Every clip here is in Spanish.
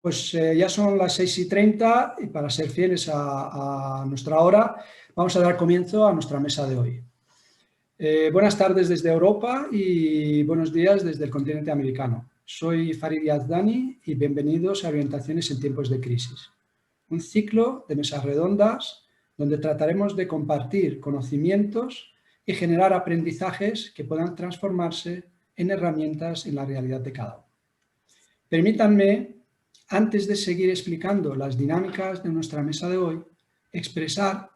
Pues ya son las 6:30 y para ser fieles a nuestra hora vamos a dar comienzo a nuestra mesa de hoy. Buenas tardes desde Europa y buenos días desde el continente americano. Soy Farid Yazdani y bienvenidos a Orientaciones en tiempos de crisis, un ciclo de mesas redondas donde trataremos de compartir conocimientos y generar aprendizajes que puedan transformarse en herramientas en la realidad de cada uno. Permítanme, antes de seguir explicando las dinámicas de nuestra mesa de hoy, expresar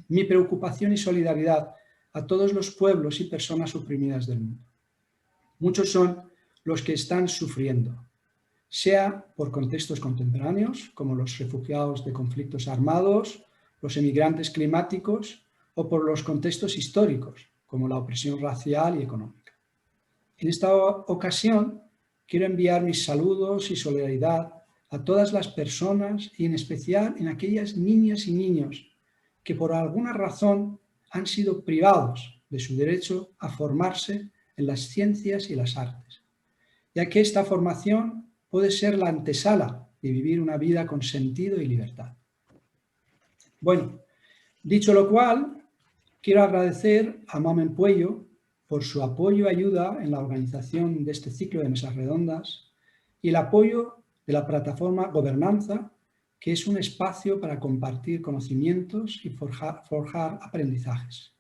mi preocupación y solidaridad a todos los pueblos y personas oprimidas del mundo. Muchos son los que están sufriendo, sea por contextos contemporáneos, como los refugiados de conflictos armados, los emigrantes climáticos, o por los contextos históricos, como la opresión racial y económica. En esta ocasión, quiero enviar mis saludos y solidaridad a todas las personas y en especial en aquellas niñas y niños que por alguna razón han sido privados de su derecho a formarse en las ciencias y las artes, ya que esta formación puede ser la antesala de vivir una vida con sentido y libertad. Bueno, dicho lo cual, quiero agradecer a Mamen Puello por su apoyo y ayuda en la organización de este ciclo de mesas redondas y el apoyo de la plataforma Gobernanza, que es un espacio para compartir conocimientos y forjar aprendizajes.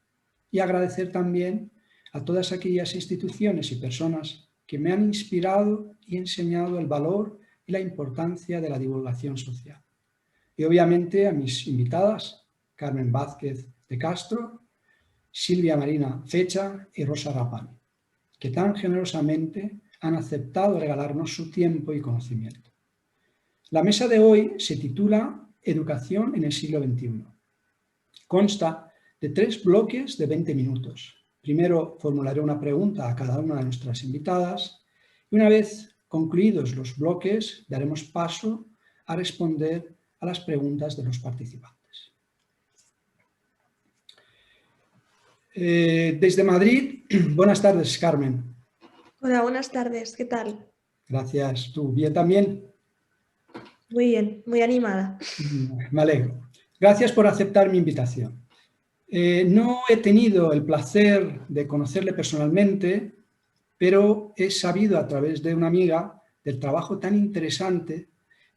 Y agradecer también a todas aquellas instituciones y personas que me han inspirado y enseñado el valor y la importancia de la divulgación social. Y obviamente a mis invitadas, Carmen Vázquez de Castro, Silvia Marina Fecha y Rosa Rapani, que tan generosamente han aceptado regalarnos su tiempo y conocimiento. La mesa de hoy se titula Educación en el siglo XXI. Consta de 3 bloques de 20 minutos. Primero formularé una pregunta a cada una de nuestras invitadas y una vez concluidos los bloques daremos paso a responder a las preguntas de los participantes. Desde Madrid, buenas tardes, Carmen. Hola, buenas tardes, ¿qué tal? Gracias, ¿tú bien también? Muy bien, muy animada. Me alegro. Gracias por aceptar mi invitación. No he tenido el placer de conocerle personalmente, pero he sabido a través de una amiga del trabajo tan interesante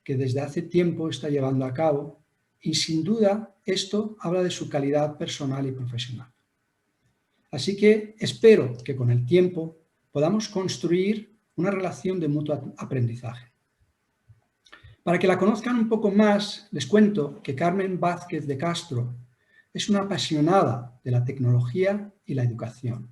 que desde hace tiempo está llevando a cabo y sin duda esto habla de su calidad personal y profesional. Así que espero que con el tiempo podamos construir una relación de mutuo aprendizaje. Para que la conozcan un poco más, les cuento que Carmen Vázquez de Castro es una apasionada de la tecnología y la educación.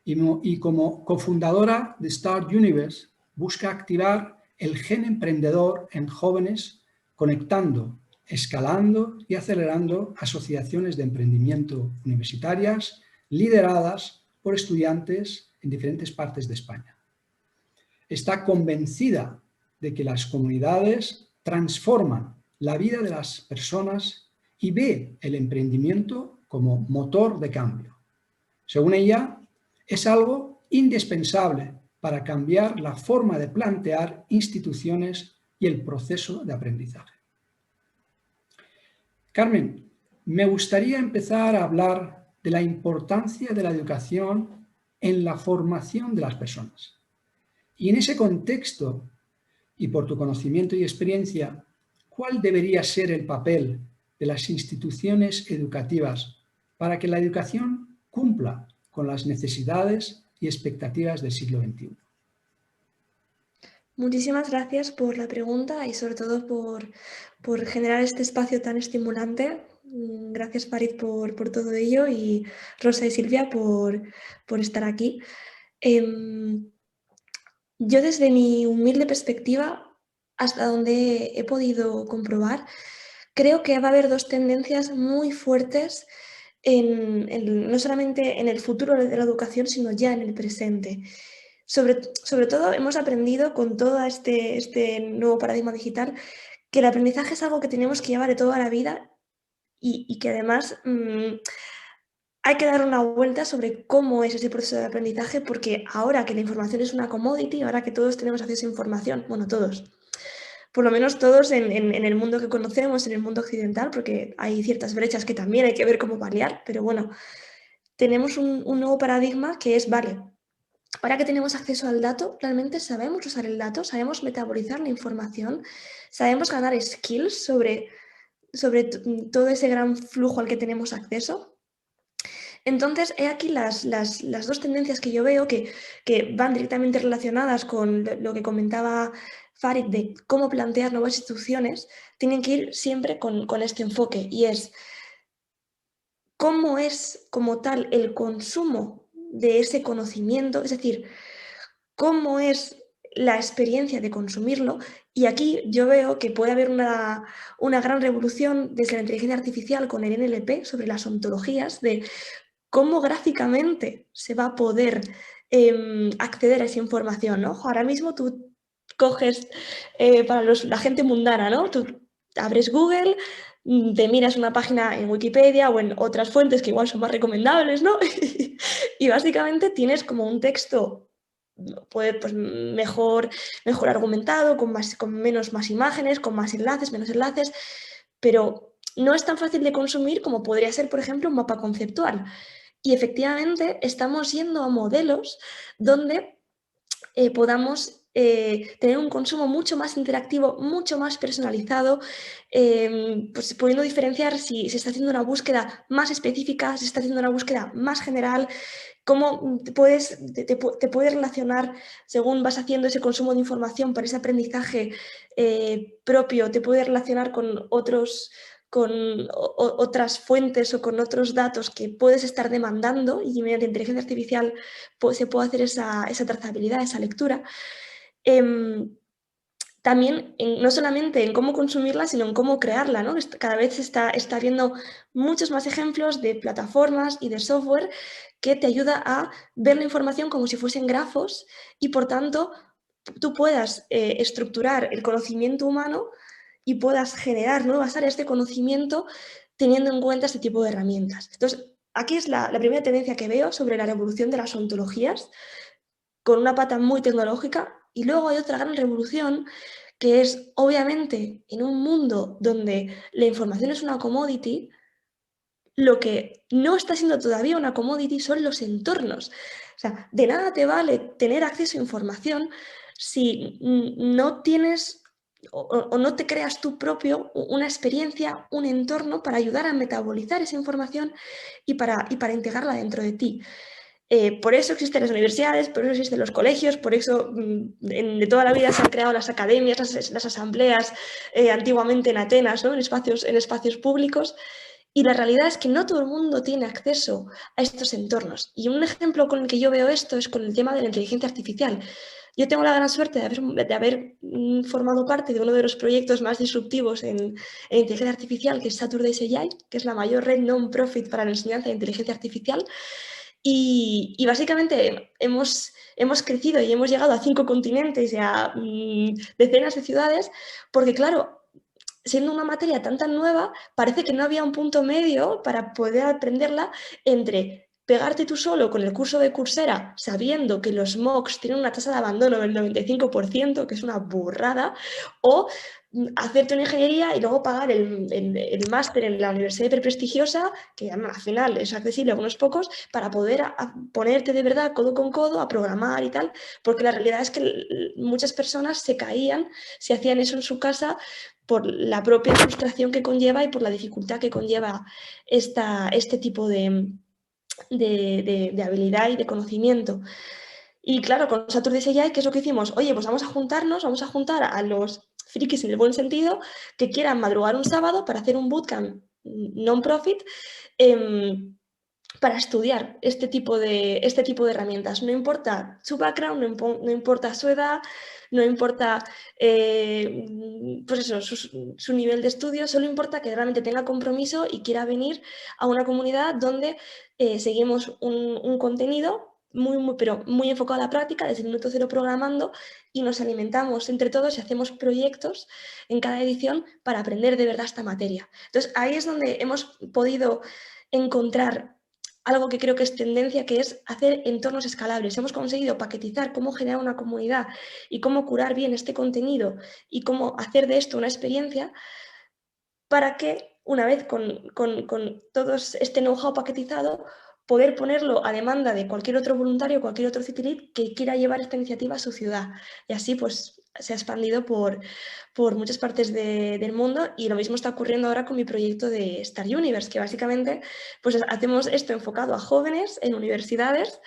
Y como cofundadora de Start Universe, busca activar el gen emprendedor en jóvenes, conectando, escalando y acelerando asociaciones de emprendimiento universitarias lideradas por estudiantes en diferentes partes de España. Está convencida de que las comunidades transforman la vida de las personas y ve el emprendimiento como motor de cambio. Según ella, es algo indispensable para cambiar la forma de plantear instituciones y el proceso de aprendizaje. Carmen, me gustaría empezar a hablar de la importancia de la educación en la formación de las personas. Y en ese contexto, y por tu conocimiento y experiencia, ¿cuál debería ser el papel de las instituciones educativas para que la educación cumpla con las necesidades y expectativas del siglo XXI? Muchísimas gracias por la pregunta y sobre todo por generar este espacio tan estimulante. Gracias, Farid, por todo ello y Rosa y Silvia por estar aquí. Yo desde mi humilde perspectiva, hasta donde he podido comprobar, creo que va a haber 2 tendencias muy fuertes no solamente en el futuro de la educación, sino ya en el presente. Sobre todo hemos aprendido con todo este nuevo paradigma digital que el aprendizaje es algo que tenemos que llevar de toda la vida y que además hay que dar una vuelta sobre cómo es ese proceso de aprendizaje, porque ahora que la información es una commodity, ahora que todos tenemos acceso a información, bueno, todos, por lo menos todos en el mundo que conocemos, en el mundo occidental, porque hay ciertas brechas que también hay que ver cómo paliar, pero bueno, tenemos un nuevo paradigma que es, vale, ahora que tenemos acceso al dato, realmente sabemos usar el dato, sabemos metabolizar la información, sabemos ganar skills sobre todo ese gran flujo al que tenemos acceso. Entonces, he aquí las dos tendencias que yo veo que van directamente relacionadas con lo que comentaba Farid de cómo plantear nuevas instituciones, tienen que ir siempre con este enfoque, y es cómo es como tal el consumo de ese conocimiento, es decir, cómo es la experiencia de consumirlo. Y aquí yo veo que puede haber una gran revolución desde la inteligencia artificial con el NLP sobre las ontologías, de cómo gráficamente se va a poder acceder a esa información, ¿no? Ahora mismo tú coges, para la gente mundana, ¿no? Tú abres Google, te miras una página en Wikipedia o en otras fuentes que igual son más recomendables, ¿no? Y básicamente tienes como un texto pues, mejor argumentado, con más imágenes, con más enlaces, menos enlaces, pero no es tan fácil de consumir como podría ser, por ejemplo, un mapa conceptual. Y efectivamente estamos yendo a modelos donde podamos tener un consumo mucho más interactivo, mucho más personalizado, pues pudiendo diferenciar si se está haciendo una búsqueda más específica, si se está haciendo una búsqueda más general, cómo te puedes relacionar según vas haciendo ese consumo de información para ese aprendizaje propio, te puedes relacionar con otras fuentes o con otros datos que puedes estar demandando, y mediante inteligencia artificial pues, se puede hacer esa trazabilidad, esa lectura. También no solamente en cómo consumirla, sino en cómo crearla, ¿no? Cada vez está viendo muchos más ejemplos de plataformas y de software que te ayuda a ver la información como si fuesen grafos, y por tanto tú puedas estructurar el conocimiento humano y puedas generar nuevas áreas de conocimiento teniendo en cuenta este tipo de herramientas. Entonces, aquí es la primera tendencia que veo sobre la revolución de las ontologías, con una pata muy tecnológica. Y luego hay otra gran revolución que es, obviamente, en un mundo donde la información es una commodity, lo que no está siendo todavía una commodity son los entornos. O sea, de nada te vale tener acceso a información si no tienes o no te creas tú propio una experiencia, un entorno para ayudar a metabolizar esa información y para integrarla dentro de ti. Por eso existen las universidades, por eso existen los colegios, por eso de toda la vida se han creado las academias, las asambleas, antiguamente en Atenas, ¿no? en espacios públicos. Y la realidad es que no todo el mundo tiene acceso a estos entornos. Y un ejemplo con el que yo veo esto es con el tema de la inteligencia artificial. Yo tengo la gran suerte de haber formado parte de uno de los proyectos más disruptivos en inteligencia artificial, que es Saturday's AI, que es la mayor red non-profit para la enseñanza de inteligencia artificial. Y básicamente hemos crecido y hemos llegado a 5 continentes y a decenas de ciudades, porque claro, siendo una materia tan nueva, parece que no había un punto medio para poder aprenderla entre pegarte tú solo con el curso de Coursera, sabiendo que los MOOCs tienen una tasa de abandono del 95%, que es una burrada, o hacerte una ingeniería y luego pagar el máster en la universidad hiperprestigiosa, que al final es accesible a unos pocos, para poder ponerte de verdad codo con codo a programar y tal, porque la realidad es que muchas personas se caían si hacían eso en su casa por la propia frustración que conlleva y por la dificultad que conlleva este tipo de habilidad y de conocimiento. Y claro, con Saturday's AI, ¿qué es lo que hicimos? Oye, pues vamos a juntar a los frikis en el buen sentido que quieran madrugar un sábado para hacer un bootcamp non-profit para estudiar este tipo de herramientas. No importa su background, no importa su edad, no importa pues eso, su nivel de estudio, solo importa que realmente tenga compromiso y quiera venir a una comunidad donde seguimos un contenido pero muy enfocado a la práctica, desde el minuto cero programando, y nos alimentamos entre todos y hacemos proyectos en cada edición para aprender de verdad esta materia. Entonces, ahí es donde hemos podido encontrar algo que creo que es tendencia, que es hacer entornos escalables. Hemos conseguido paquetizar cómo generar una comunidad y cómo curar bien este contenido y cómo hacer de esto una experiencia para que, una vez con todo este know-how paquetizado, poder ponerlo a demanda de cualquier otro voluntario, cualquier otro city lead que quiera llevar esta iniciativa a su ciudad. Y así pues se ha expandido por muchas partes del mundo, y lo mismo está ocurriendo ahora con mi proyecto de Star Universe, que básicamente pues hacemos esto enfocado a jóvenes en universidades,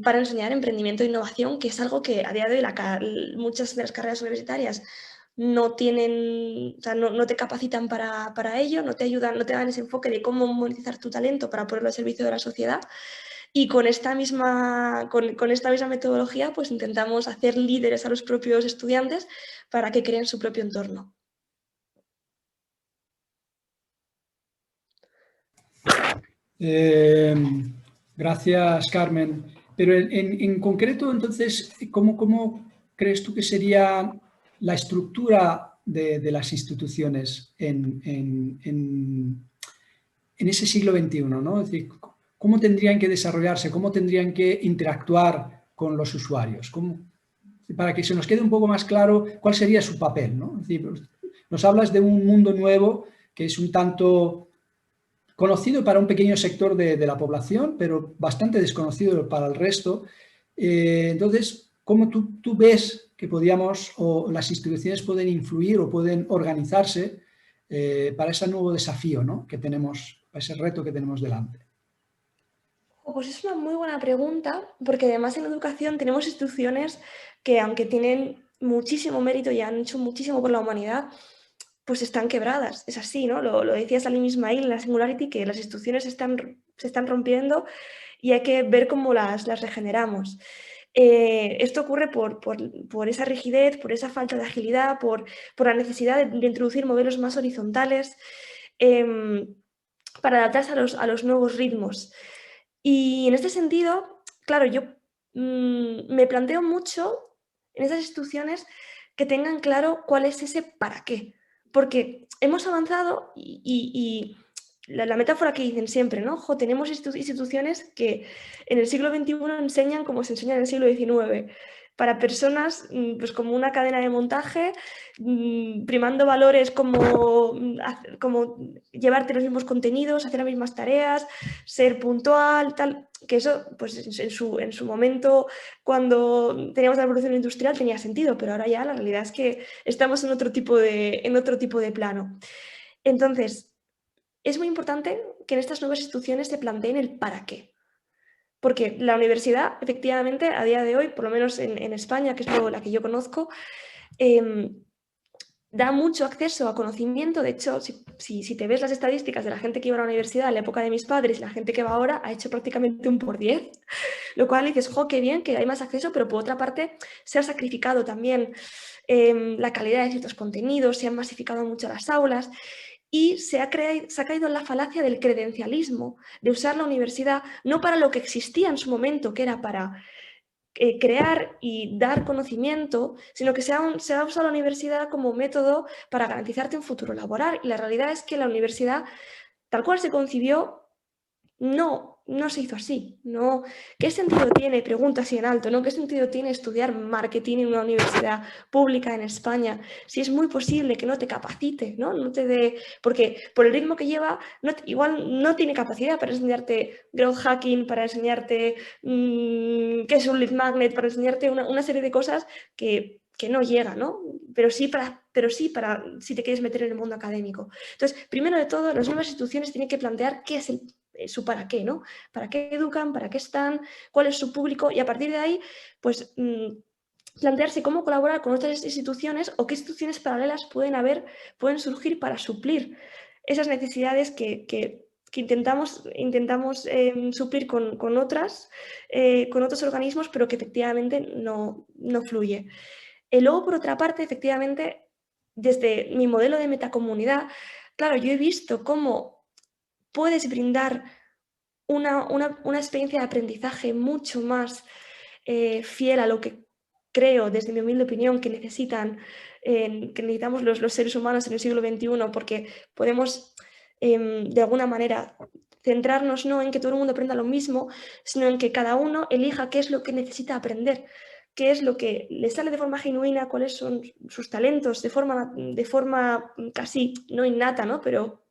para enseñar emprendimiento e innovación, que es algo que a día de hoy muchas de las carreras universitarias no tienen, o sea, no te capacitan para ello, no te ayudan, no te dan ese enfoque de cómo monetizar tu talento para ponerlo al servicio de la sociedad. Y con esta misma metodología, pues intentamos hacer líderes a los propios estudiantes para que creen su propio entorno. Gracias, Carmen. Pero en concreto, entonces, ¿cómo crees tú que sería la estructura de las instituciones en ese siglo XXI, ¿no? Es decir, ¿cómo tendrían que desarrollarse? ¿Cómo tendrían que interactuar con los usuarios? Para que se nos quede un poco más claro cuál sería su papel, ¿no? Es decir, nos hablas de un mundo nuevo que es un tanto conocido para un pequeño sector de la población, pero bastante desconocido para el resto. Entonces, ¿cómo tú ves que podíamos, o las instituciones pueden influir o pueden organizarse para ese nuevo desafío, ¿no?, que tenemos, para ese reto que tenemos delante? Pues es una muy buena pregunta, porque además en educación tenemos instituciones que, aunque tienen muchísimo mérito y han hecho muchísimo por la humanidad, pues están quebradas. Es así, ¿no? Lo decía Salim Ismail en la Singularity, que las instituciones se están rompiendo y hay que ver cómo las regeneramos. Esto ocurre por esa rigidez, por esa falta de agilidad, por la necesidad de introducir modelos más horizontales, para adaptarse a los nuevos ritmos. Y en este sentido, claro, yo me planteo mucho en esas instituciones que tengan claro cuál es ese para qué. Porque hemos avanzado y la metáfora que dicen siempre, ¿no? Tenemos instituciones que en el siglo XXI enseñan como se enseña en el siglo XIX, para personas pues como una cadena de montaje, primando valores como llevarte los mismos contenidos, hacer las mismas tareas, ser puntual, tal, que eso pues en su momento, cuando teníamos la revolución industrial, tenía sentido, pero ahora ya la realidad es que estamos en otro tipo de plano. Entonces, es muy importante que en estas nuevas instituciones se planteen el para qué. Porque la universidad, efectivamente, a día de hoy, por lo menos en España, que es la que yo conozco, da mucho acceso a conocimiento. De hecho, si te ves las estadísticas de la gente que iba a la universidad en la época de mis padres y la gente que va ahora, ha hecho prácticamente un por 10, lo cual dices, jo, qué bien, que hay más acceso, pero por otra parte se ha sacrificado también la calidad de ciertos contenidos, se han masificado mucho las aulas y se ha caído en la falacia del credencialismo, de usar la universidad no para lo que existía en su momento, que era para crear y dar conocimiento, sino que se ha usado la universidad como método para garantizarte un futuro laboral. Y la realidad es que la universidad, tal cual se concibió, no se hizo así. No. ¿Qué sentido tiene, pregunto así en alto, ¿no? ¿Qué sentido tiene estudiar marketing en una universidad pública en España si es muy posible que no te capacite, ¿no? No te dé, porque por el ritmo que lleva, igual no tiene capacidad para enseñarte growth hacking, para enseñarte qué es un lead magnet, para enseñarte una serie de cosas que no llega, ¿no? Pero sí para si te quieres meter en el mundo académico. Entonces, primero de todo, las nuevas instituciones tienen que plantear qué es su para qué, ¿no? ¿Para qué educan? ¿Para qué están? ¿Cuál es su público? Y a partir de ahí, pues plantearse cómo colaborar con otras instituciones o qué instituciones paralelas pueden surgir para suplir esas necesidades que intentamos suplir con otros organismos, pero que efectivamente no fluye. Y luego, por otra parte, efectivamente, desde mi modelo de metacomunidad, claro, yo he visto cómo puedes brindar una experiencia de aprendizaje mucho más fiel a lo que creo, desde mi humilde opinión, que necesitamos los seres humanos en el siglo XXI, porque podemos, de alguna manera, centrarnos no en que todo el mundo aprenda lo mismo, sino en que cada uno elija qué es lo que necesita aprender, qué es lo que le sale de forma genuina, cuáles son sus talentos, de forma casi no innata, ¿no? Pero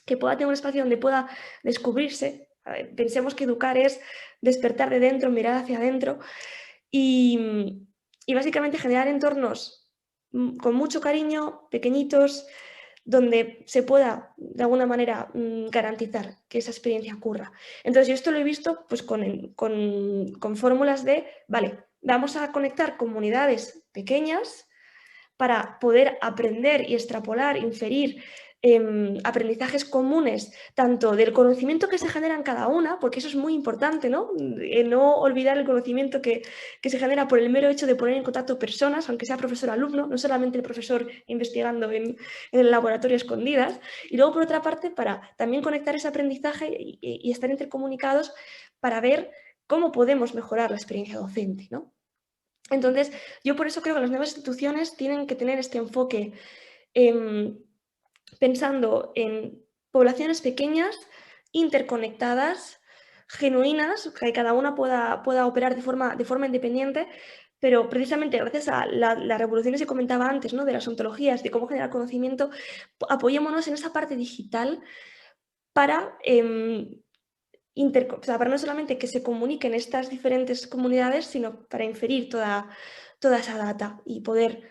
que pueda tener un espacio donde pueda descubrirse. A ver, pensemos que educar es despertar de dentro, mirar hacia adentro y básicamente generar entornos con mucho cariño, pequeñitos, donde se pueda, de alguna manera, garantizar que esa experiencia ocurra. Entonces, yo esto lo he visto pues, con fórmulas de, vale, vamos a conectar comunidades pequeñas para poder aprender y extrapolar, inferir aprendizajes comunes, tanto del conocimiento que se genera en cada una, porque eso es muy importante, ¿no? No olvidar el conocimiento que se genera por el mero hecho de poner en contacto personas, aunque sea profesor-alumno, no solamente el profesor investigando en el laboratorio escondidas. Y luego, por otra parte, para también conectar ese aprendizaje y estar intercomunicados para ver cómo podemos mejorar la experiencia docente, ¿no? Entonces, yo por eso creo que las nuevas instituciones tienen que tener este enfoque pensando en poblaciones pequeñas, interconectadas, genuinas, que cada una pueda operar de forma independiente, pero precisamente gracias a las revoluciones que comentaba antes, ¿no? De las ontologías, de cómo generar conocimiento, apoyémonos en esa parte digital para o sea, para no solamente que se comuniquen estas diferentes comunidades, sino para inferir toda esa data y poder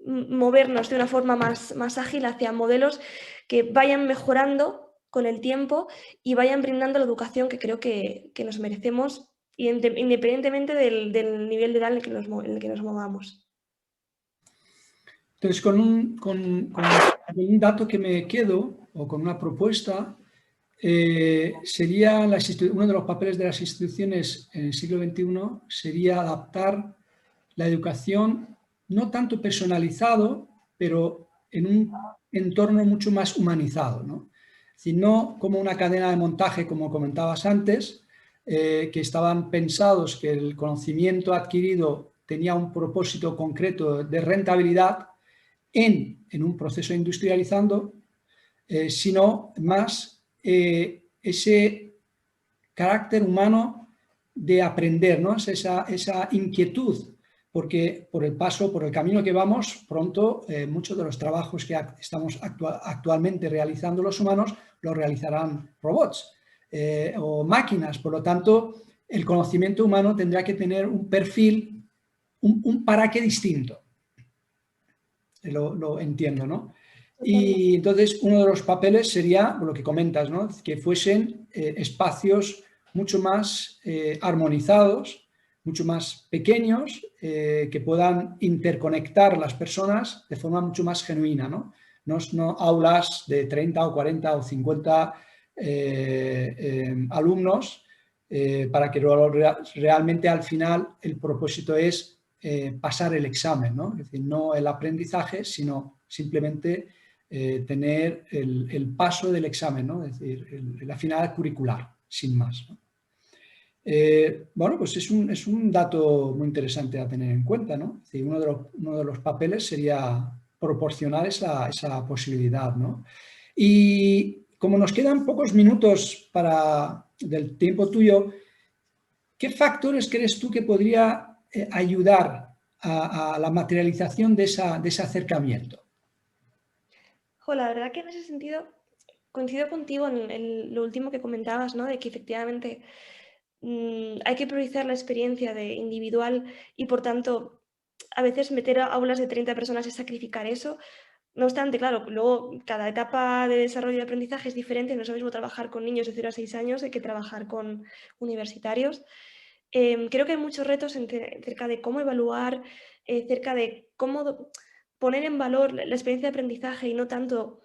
movernos de una forma más ágil hacia modelos que vayan mejorando con el tiempo y vayan brindando la educación que creo que nos merecemos, independientemente del nivel de edad en el que nos movamos. Entonces, con un dato que me quedo, o con una propuesta, sería uno de los papeles de las instituciones en el siglo XXI sería adaptar la educación, no tanto personalizado, pero en un entorno mucho más humanizado, ¿no? Es decir, no como una cadena de montaje, como comentabas antes, que estaban pensados que el conocimiento adquirido tenía un propósito concreto de rentabilidad en un proceso industrializando, sino más ese carácter humano de aprender, ¿no? Esa inquietud, porque por el camino que vamos, pronto muchos de los trabajos que estamos actualmente realizando los humanos los realizarán robots o máquinas. Por lo tanto, el conocimiento humano tendrá que tener un perfil, un para qué distinto. Lo entiendo, ¿no? Y entonces uno de los papeles sería, lo que comentas, ¿no? Que fuesen espacios mucho más armonizados, mucho más pequeños, que puedan interconectar las personas de forma mucho más genuina, ¿no? No aulas de 30 o 40 o 50 alumnos para que realmente al final el propósito es pasar el examen, ¿no? Es decir, no el aprendizaje, sino simplemente tener el paso del examen, ¿no? Es decir, la finalidad curricular, sin más, ¿no? Bueno, pues es un dato muy interesante a tener en cuenta, ¿no? Es decir, uno de los papeles sería proporcionar esa posibilidad, ¿no? Y como nos quedan pocos minutos del tiempo tuyo, ¿qué factores crees tú que podría ayudar a la materialización de ese acercamiento? La verdad que en ese sentido coincido contigo en lo último que comentabas, ¿no? De que efectivamente hay que priorizar la experiencia de individual y, por tanto, a veces meter a aulas de 30 personas es sacrificar eso. No obstante, claro, luego cada etapa de desarrollo de aprendizaje es diferente. No es lo mismo trabajar con niños de 0 a 6 años que trabajar con universitarios. Creo que hay muchos retos acerca de cómo evaluar, acerca de cómo poner en valor la experiencia de aprendizaje y no tanto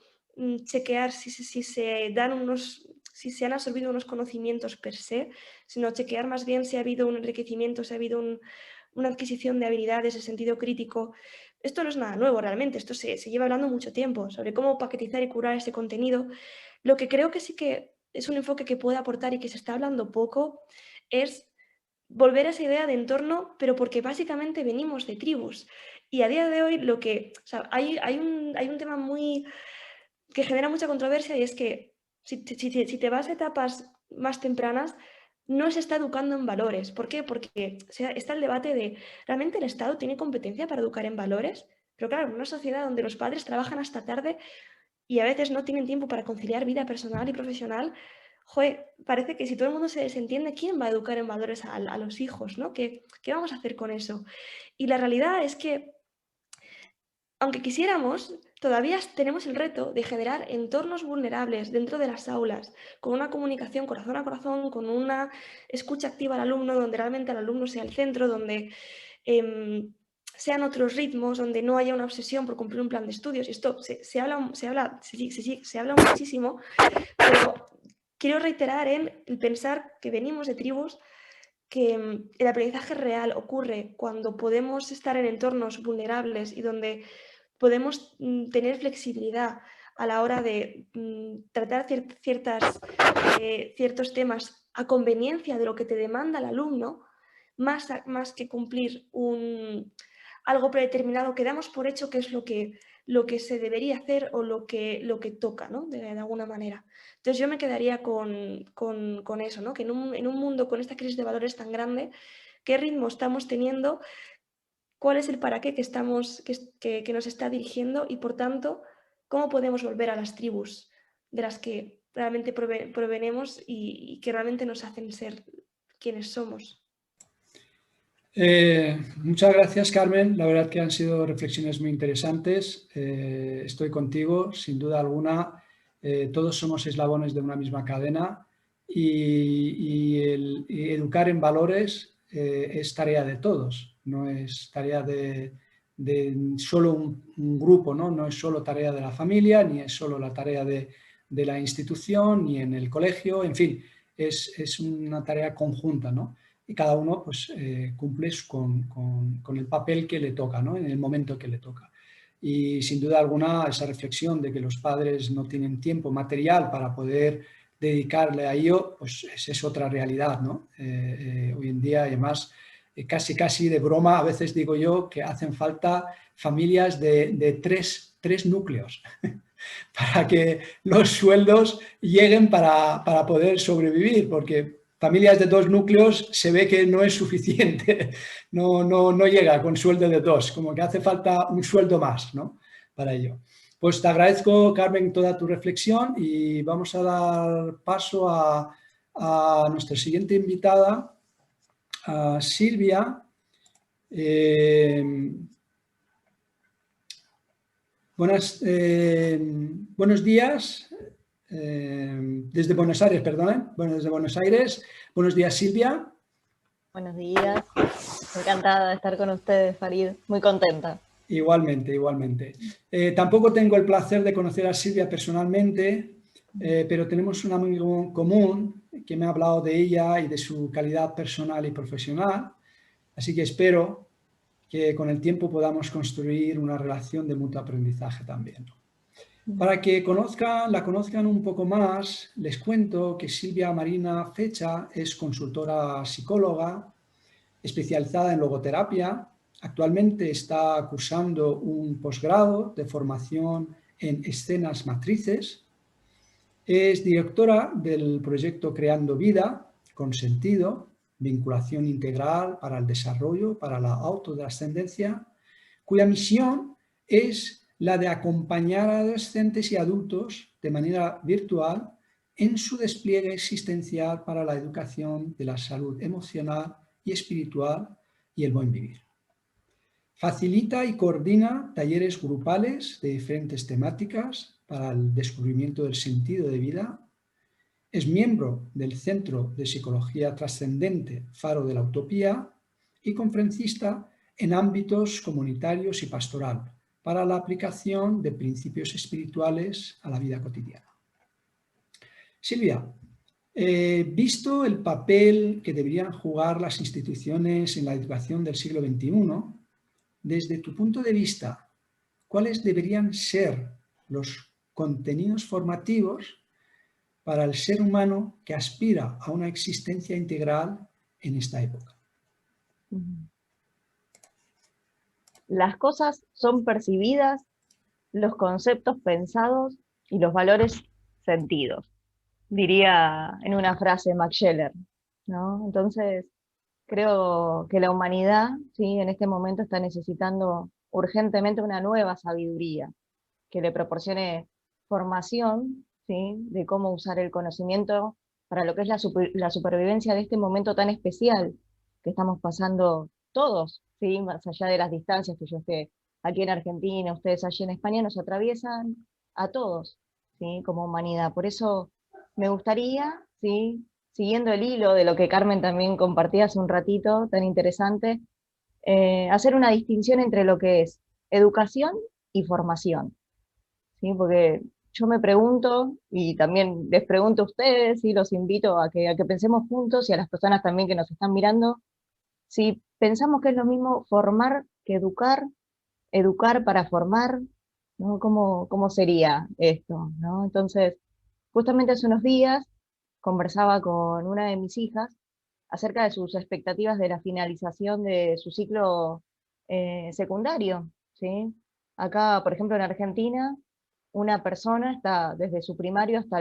chequear si se han absorbido unos conocimientos per se, sino chequear más bien si ha habido un enriquecimiento, si ha habido una adquisición de habilidades, de sentido crítico. Esto no es nada nuevo realmente, esto se lleva hablando mucho tiempo sobre cómo paquetizar y curar ese contenido. Lo que creo que sí que es un enfoque que puede aportar y que se está hablando poco es volver a esa idea de entorno, pero porque básicamente venimos de tribus. Y a día de hoy hay un tema que genera mucha controversia y es que si te vas a etapas más tempranas, no se está educando en valores. ¿Por qué? Porque está el debate de, ¿realmente el Estado tiene competencia para educar en valores? Pero claro, en una sociedad donde los padres trabajan hasta tarde y a veces no tienen tiempo para conciliar vida personal y profesional, joder, parece que si todo el mundo se desentiende, ¿quién va a educar en valores a los hijos, ¿no? ¿Qué vamos a hacer con eso? Y la realidad es que, aunque quisiéramos, todavía tenemos el reto de generar entornos vulnerables dentro de las aulas, con una comunicación corazón a corazón, con una escucha activa al alumno, donde realmente el alumno sea el centro, donde sean otros ritmos, donde no haya una obsesión por cumplir un plan de estudios. Y esto se habla muchísimo, pero quiero reiterar en el pensar que venimos de tribus, que el aprendizaje real ocurre cuando podemos estar en entornos vulnerables y donde podemos tener flexibilidad a la hora de tratar ciertos temas a conveniencia de lo que te demanda el alumno, más que cumplir algo predeterminado que damos por hecho que es lo que se debería hacer o lo que toca, ¿no? de alguna manera. Entonces yo me quedaría con eso, ¿no? Que en un mundo con esta crisis de valores tan grande, ¿qué ritmo estamos teniendo? ¿Cuál es el para qué que nos está dirigiendo? Y por tanto, ¿cómo podemos volver a las tribus de las que realmente provenemos y que realmente nos hacen ser quienes somos? Muchas gracias, Carmen. La verdad que han sido reflexiones muy interesantes. Estoy contigo, sin duda alguna. Todos somos eslabones de una misma cadena y educar en valores es tarea de todos, no es tarea de solo un grupo, ¿no? No es solo tarea de la familia, ni es solo la tarea de la institución, ni en el colegio, en fin, es una tarea conjunta, ¿no? Y cada uno pues, cumple con el papel que le toca, ¿no? En el momento que le toca. Y sin duda alguna esa reflexión de que los padres no tienen tiempo material para poder dedicarle a ello, pues esa es otra realidad, ¿no? Hoy en día, además, casi de broma, a veces digo yo que hacen falta familias de tres núcleos para que los sueldos lleguen para poder sobrevivir, porque familias de 2 núcleos se ve que no es suficiente, no llega con sueldo de 2, como que hace falta un sueldo más, ¿no? Para ello. Pues te agradezco, Carmen, toda tu reflexión y vamos a dar paso a nuestra siguiente invitada, a Silvia. Buenos días, desde Buenos Aires, perdón, bueno, desde Buenos Aires. Buenos días, Silvia. Buenos días, encantada de estar con ustedes, Farid, muy contenta. Igualmente, igualmente. Tampoco tengo el placer de conocer a Silvia personalmente, pero tenemos un amigo común que me ha hablado de ella y de su calidad personal y profesional, así que espero que con el tiempo podamos construir una relación de mutuo aprendizaje también. Para que la conozcan un poco más, les cuento que Silvia Marina Fecha es consultora psicóloga especializada en logoterapia. Actualmente está cursando un posgrado de formación en escenas matrices. Es directora del proyecto Creando Vida con Sentido, vinculación integral para el desarrollo, para la autotrascendencia, cuya misión es la de acompañar a adolescentes y adultos de manera virtual en su despliegue existencial para la educación de la salud emocional y espiritual y el buen vivir. Facilita y coordina talleres grupales de diferentes temáticas para el descubrimiento del sentido de vida. Es miembro del Centro de Psicología Trascendente Faro de la Utopía y conferencista en ámbitos comunitarios y pastoral para la aplicación de principios espirituales a la vida cotidiana. Silvia, visto el papel que deberían jugar las instituciones en la educación del siglo XXI, desde tu punto de vista, ¿cuáles deberían ser los contenidos formativos para el ser humano que aspira a una existencia integral en esta época? Las cosas son percibidas, los conceptos pensados y los valores sentidos. diría en una frase Max Scheler, ¿no? Entonces, creo que la humanidad, ¿sí?, en este momento está necesitando urgentemente una nueva sabiduría que le proporcione formación, ¿sí?, de cómo usar el conocimiento para lo que es la supervivencia de este momento tan especial que estamos pasando todos, ¿sí?, más allá de las distancias que yo esté aquí en Argentina, ustedes allí en España, nos atraviesan a todos, ¿sí?, como humanidad. Por eso me gustaría, ¿sí?, siguiendo el hilo de lo que Carmen también compartía hace un ratito, tan interesante, hacer una distinción entre lo que es educación y formación, ¿sí? Porque yo me pregunto, y también les pregunto a ustedes, y los invito a que pensemos juntos, y a las personas también que nos están mirando, si pensamos que es lo mismo formar que educar, educar para formar, ¿no? ¿Cómo sería esto, ¿no? Entonces, justamente hace unos días conversaba con una de mis hijas acerca de sus expectativas de la finalización de su ciclo secundario, ¿sí? Acá, por ejemplo, en Argentina, una persona está desde su primario hasta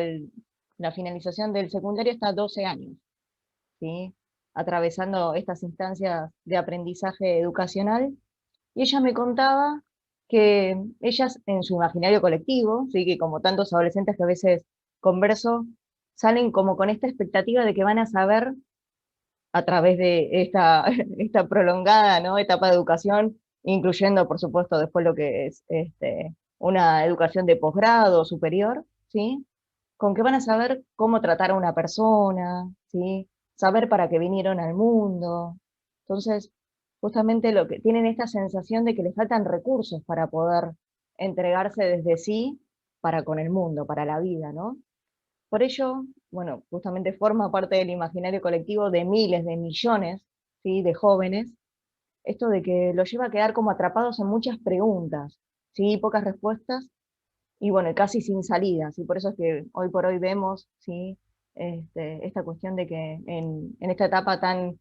la finalización del secundario hasta 12 años, ¿sí?, atravesando estas instancias de aprendizaje educacional. Y ella me contaba que ellas en su imaginario colectivo, ¿sí?, que como tantos adolescentes que a veces converso, salen como con esta expectativa de que van a saber a través de esta prolongada, ¿no?, etapa de educación, incluyendo, por supuesto, después lo que es una educación de posgrado superior, ¿sí?, con que van a saber cómo tratar a una persona, ¿sí?, saber para qué vinieron al mundo. Entonces, justamente lo que tienen esta sensación de que les faltan recursos para poder entregarse desde sí para con el mundo, para la vida, ¿no? Por ello, bueno, justamente forma parte del imaginario colectivo de miles, de millones, ¿sí?, de jóvenes, esto de que los lleva a quedar como atrapados en muchas preguntas, ¿sí?, pocas respuestas, y bueno, casi sin salidas, y por eso es que hoy por hoy vemos, ¿sí?, esta cuestión de que en esta etapa tan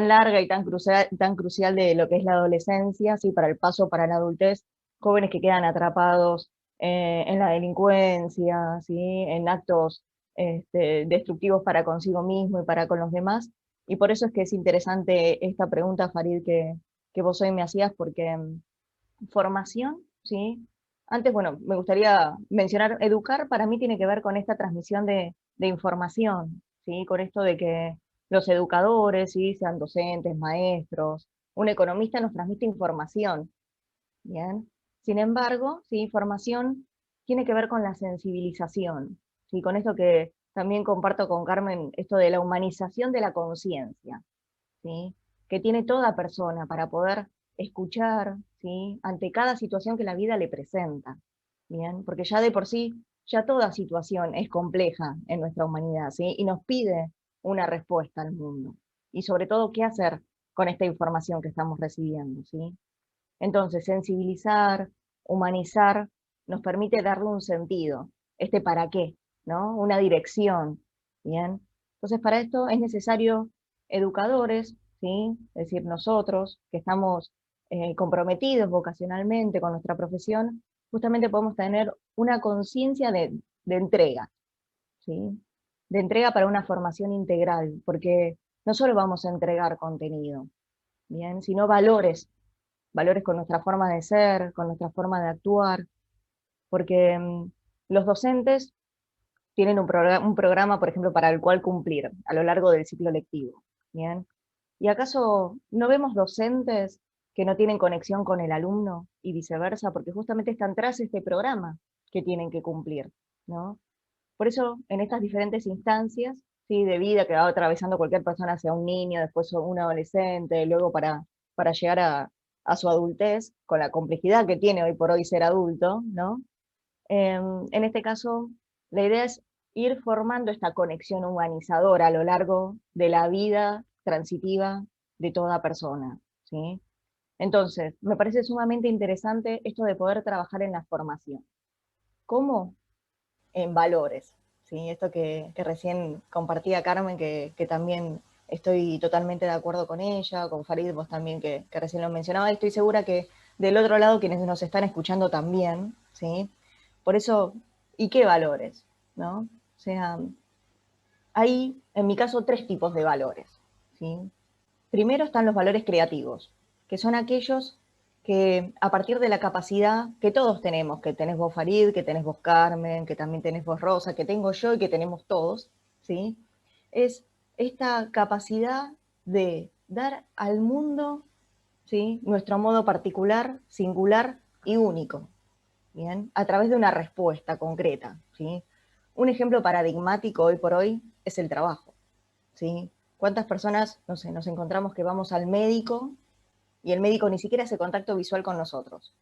larga y tan crucial de lo que es la adolescencia, ¿sí?, para el paso para la adultez, jóvenes que quedan atrapados en la delincuencia, ¿sí?, en actos destructivos para consigo mismo y para con los demás. Y por eso es que es interesante esta pregunta, Farid, que vos hoy me hacías, porque formación, ¿sí? Antes, bueno, me gustaría mencionar, educar para mí tiene que ver con esta transmisión de información, ¿sí? Con esto de que los educadores, ¿sí?, sean docentes, maestros, un economista nos transmite información, ¿bien? Sin embargo, ¿sí?, formación tiene que ver con la sensibilización, ¿sí?, con esto que también comparto con Carmen, esto de la humanización de la conciencia, ¿sí?, que tiene toda persona para poder escuchar, ¿sí?, ante cada situación que la vida le presenta, ¿bien? Porque ya de por sí, ya toda situación es compleja en nuestra humanidad, ¿sí?, y nos pide una respuesta al mundo. Y sobre todo, ¿qué hacer con esta información que estamos recibiendo, ¿sí? Entonces, sensibilizar, humanizar, nos permite darle un sentido, para qué, ¿no? Una dirección, ¿bien? Entonces, para esto es necesario educadores, ¿sí? Es decir, nosotros que estamos comprometidos vocacionalmente con nuestra profesión, justamente podemos tener una conciencia de entrega, ¿sí? De entrega para una formación integral, porque no solo vamos a entregar contenido, ¿bien?, sino valores, valores con nuestra forma de ser, con nuestra forma de actuar, porque los docentes tienen un programa, por ejemplo, para el cual cumplir a lo largo del ciclo lectivo, ¿bien? ¿Y acaso no vemos docentes que no tienen conexión con el alumno y viceversa? Porque justamente están tras este programa que tienen que cumplir, ¿no? Por eso, en estas diferentes instancias, ¿sí?, de vida que va atravesando cualquier persona, sea un niño, después un adolescente, luego para llegar a su adultez, con la complejidad que tiene hoy por hoy ser adulto, ¿no? En este caso, la idea es ir formando esta conexión humanizadora a lo largo de la vida transitiva de toda persona, ¿sí? Entonces, me parece sumamente interesante esto de poder trabajar en la formación. ¿Cómo? En valores, ¿sí? Esto que recién compartía Carmen, que también estoy totalmente de acuerdo con ella, con Farid, vos también que recién lo mencionaba, y estoy segura que del otro lado quienes nos están escuchando también, ¿sí? Por eso, ¿y qué valores? ¿No? O sea, hay, en mi caso, 3 tipos de valores, ¿sí? Primero están los valores creativos, que son aquellos que a partir de la capacidad que todos tenemos, que tenés vos Farid, que tenés vos Carmen, que también tenés vos Rosa, que tengo yo y que tenemos todos, ¿sí? Es esta capacidad de dar al mundo, ¿sí?, nuestro modo particular, singular y único, ¿bien? A través de una respuesta concreta, ¿sí? Un ejemplo paradigmático hoy por hoy es el trabajo, ¿sí? ¿Cuántas personas, no sé, nos encontramos que vamos al médico y el médico ni siquiera hace contacto visual con nosotros?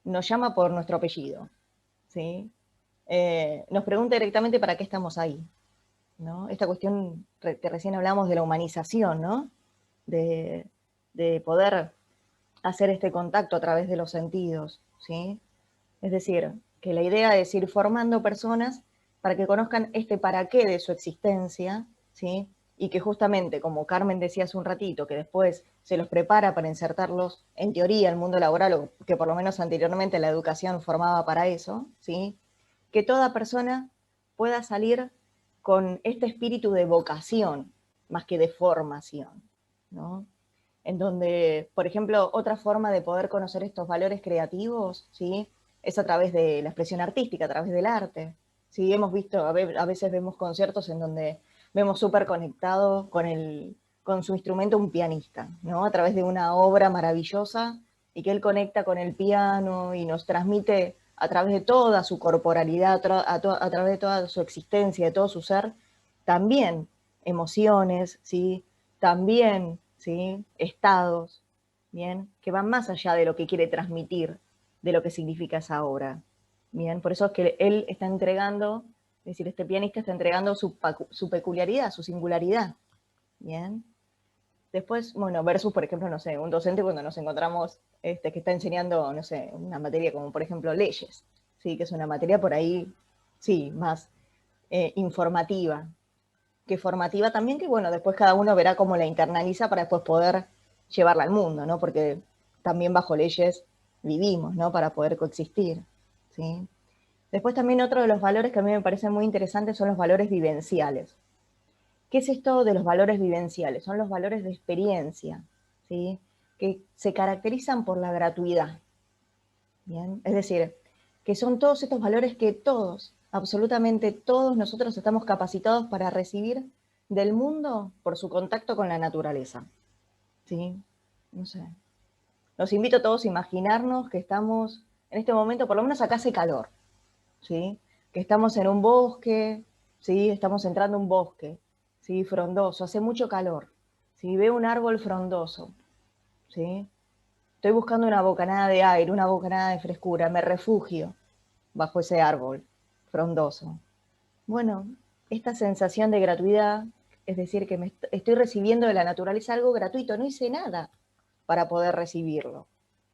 Nos llama por nuestro apellido, ¿sí? Nos pregunta directamente para qué estamos ahí, ¿no? Esta cuestión que recién hablamos de la humanización, ¿no? De poder hacer este contacto a través de los sentidos, ¿sí? Es decir, que la idea es ir formando personas para que conozcan este para qué de su existencia, ¿sí? Y que justamente, como Carmen decía hace un ratito, que después se los prepara para insertarlos en teoría al mundo laboral, o que por lo menos anteriormente la educación formaba para eso, ¿sí? Que toda persona pueda salir con este espíritu de vocación, más que de formación, ¿no? En donde, por ejemplo, otra forma de poder conocer estos valores creativos, ¿sí?, es a través de la expresión artística, a través del arte. Sí, hemos visto, a veces vemos conciertos en donde vemos súper conectado con su instrumento un pianista, ¿no? A través de una obra maravillosa y que él conecta con el piano y nos transmite a través de toda su corporalidad, a través de toda su existencia, de todo su ser, también emociones, ¿sí? También, ¿sí?, estados, ¿bien?, que van más allá de lo que quiere transmitir, de lo que significa esa obra. Bien, por eso es que él está entregando, es decir, este pianista está entregando su peculiaridad, su singularidad. Bien. Después, bueno, versus, por ejemplo, no sé, un docente cuando nos encontramos que está enseñando, no sé, una materia como, por ejemplo, leyes, ¿sí?, que es una materia por ahí, sí, más informativa, que formativa también, que bueno, después cada uno verá cómo la internaliza para después poder llevarla al mundo, ¿no? Porque también bajo leyes vivimos, ¿no?, para poder coexistir, ¿sí? Después también otro de los valores que a mí me parecen muy interesantes son los valores vivenciales. ¿Qué es esto de los valores vivenciales? Son los valores de experiencia, ¿sí?, que se caracterizan por la gratuidad, ¿bien? Es decir, que son todos estos valores que todos, absolutamente todos nosotros estamos capacitados para recibir del mundo por su contacto con la naturaleza, ¿sí? No sé. Los invito a todos a imaginarnos que estamos, en este momento, por lo menos acá hace calor, ¿sí?, que estamos en un bosque, ¿sí?, estamos entrando a un bosque, ¿sí?, frondoso, hace mucho calor, ¿sí?, veo un árbol frondoso, ¿sí?, estoy buscando una bocanada de aire, una bocanada de frescura, me refugio bajo ese árbol frondoso. Bueno, esta sensación de gratuidad, es decir, que estoy recibiendo de la naturaleza algo gratuito, no hice nada para poder recibirlo,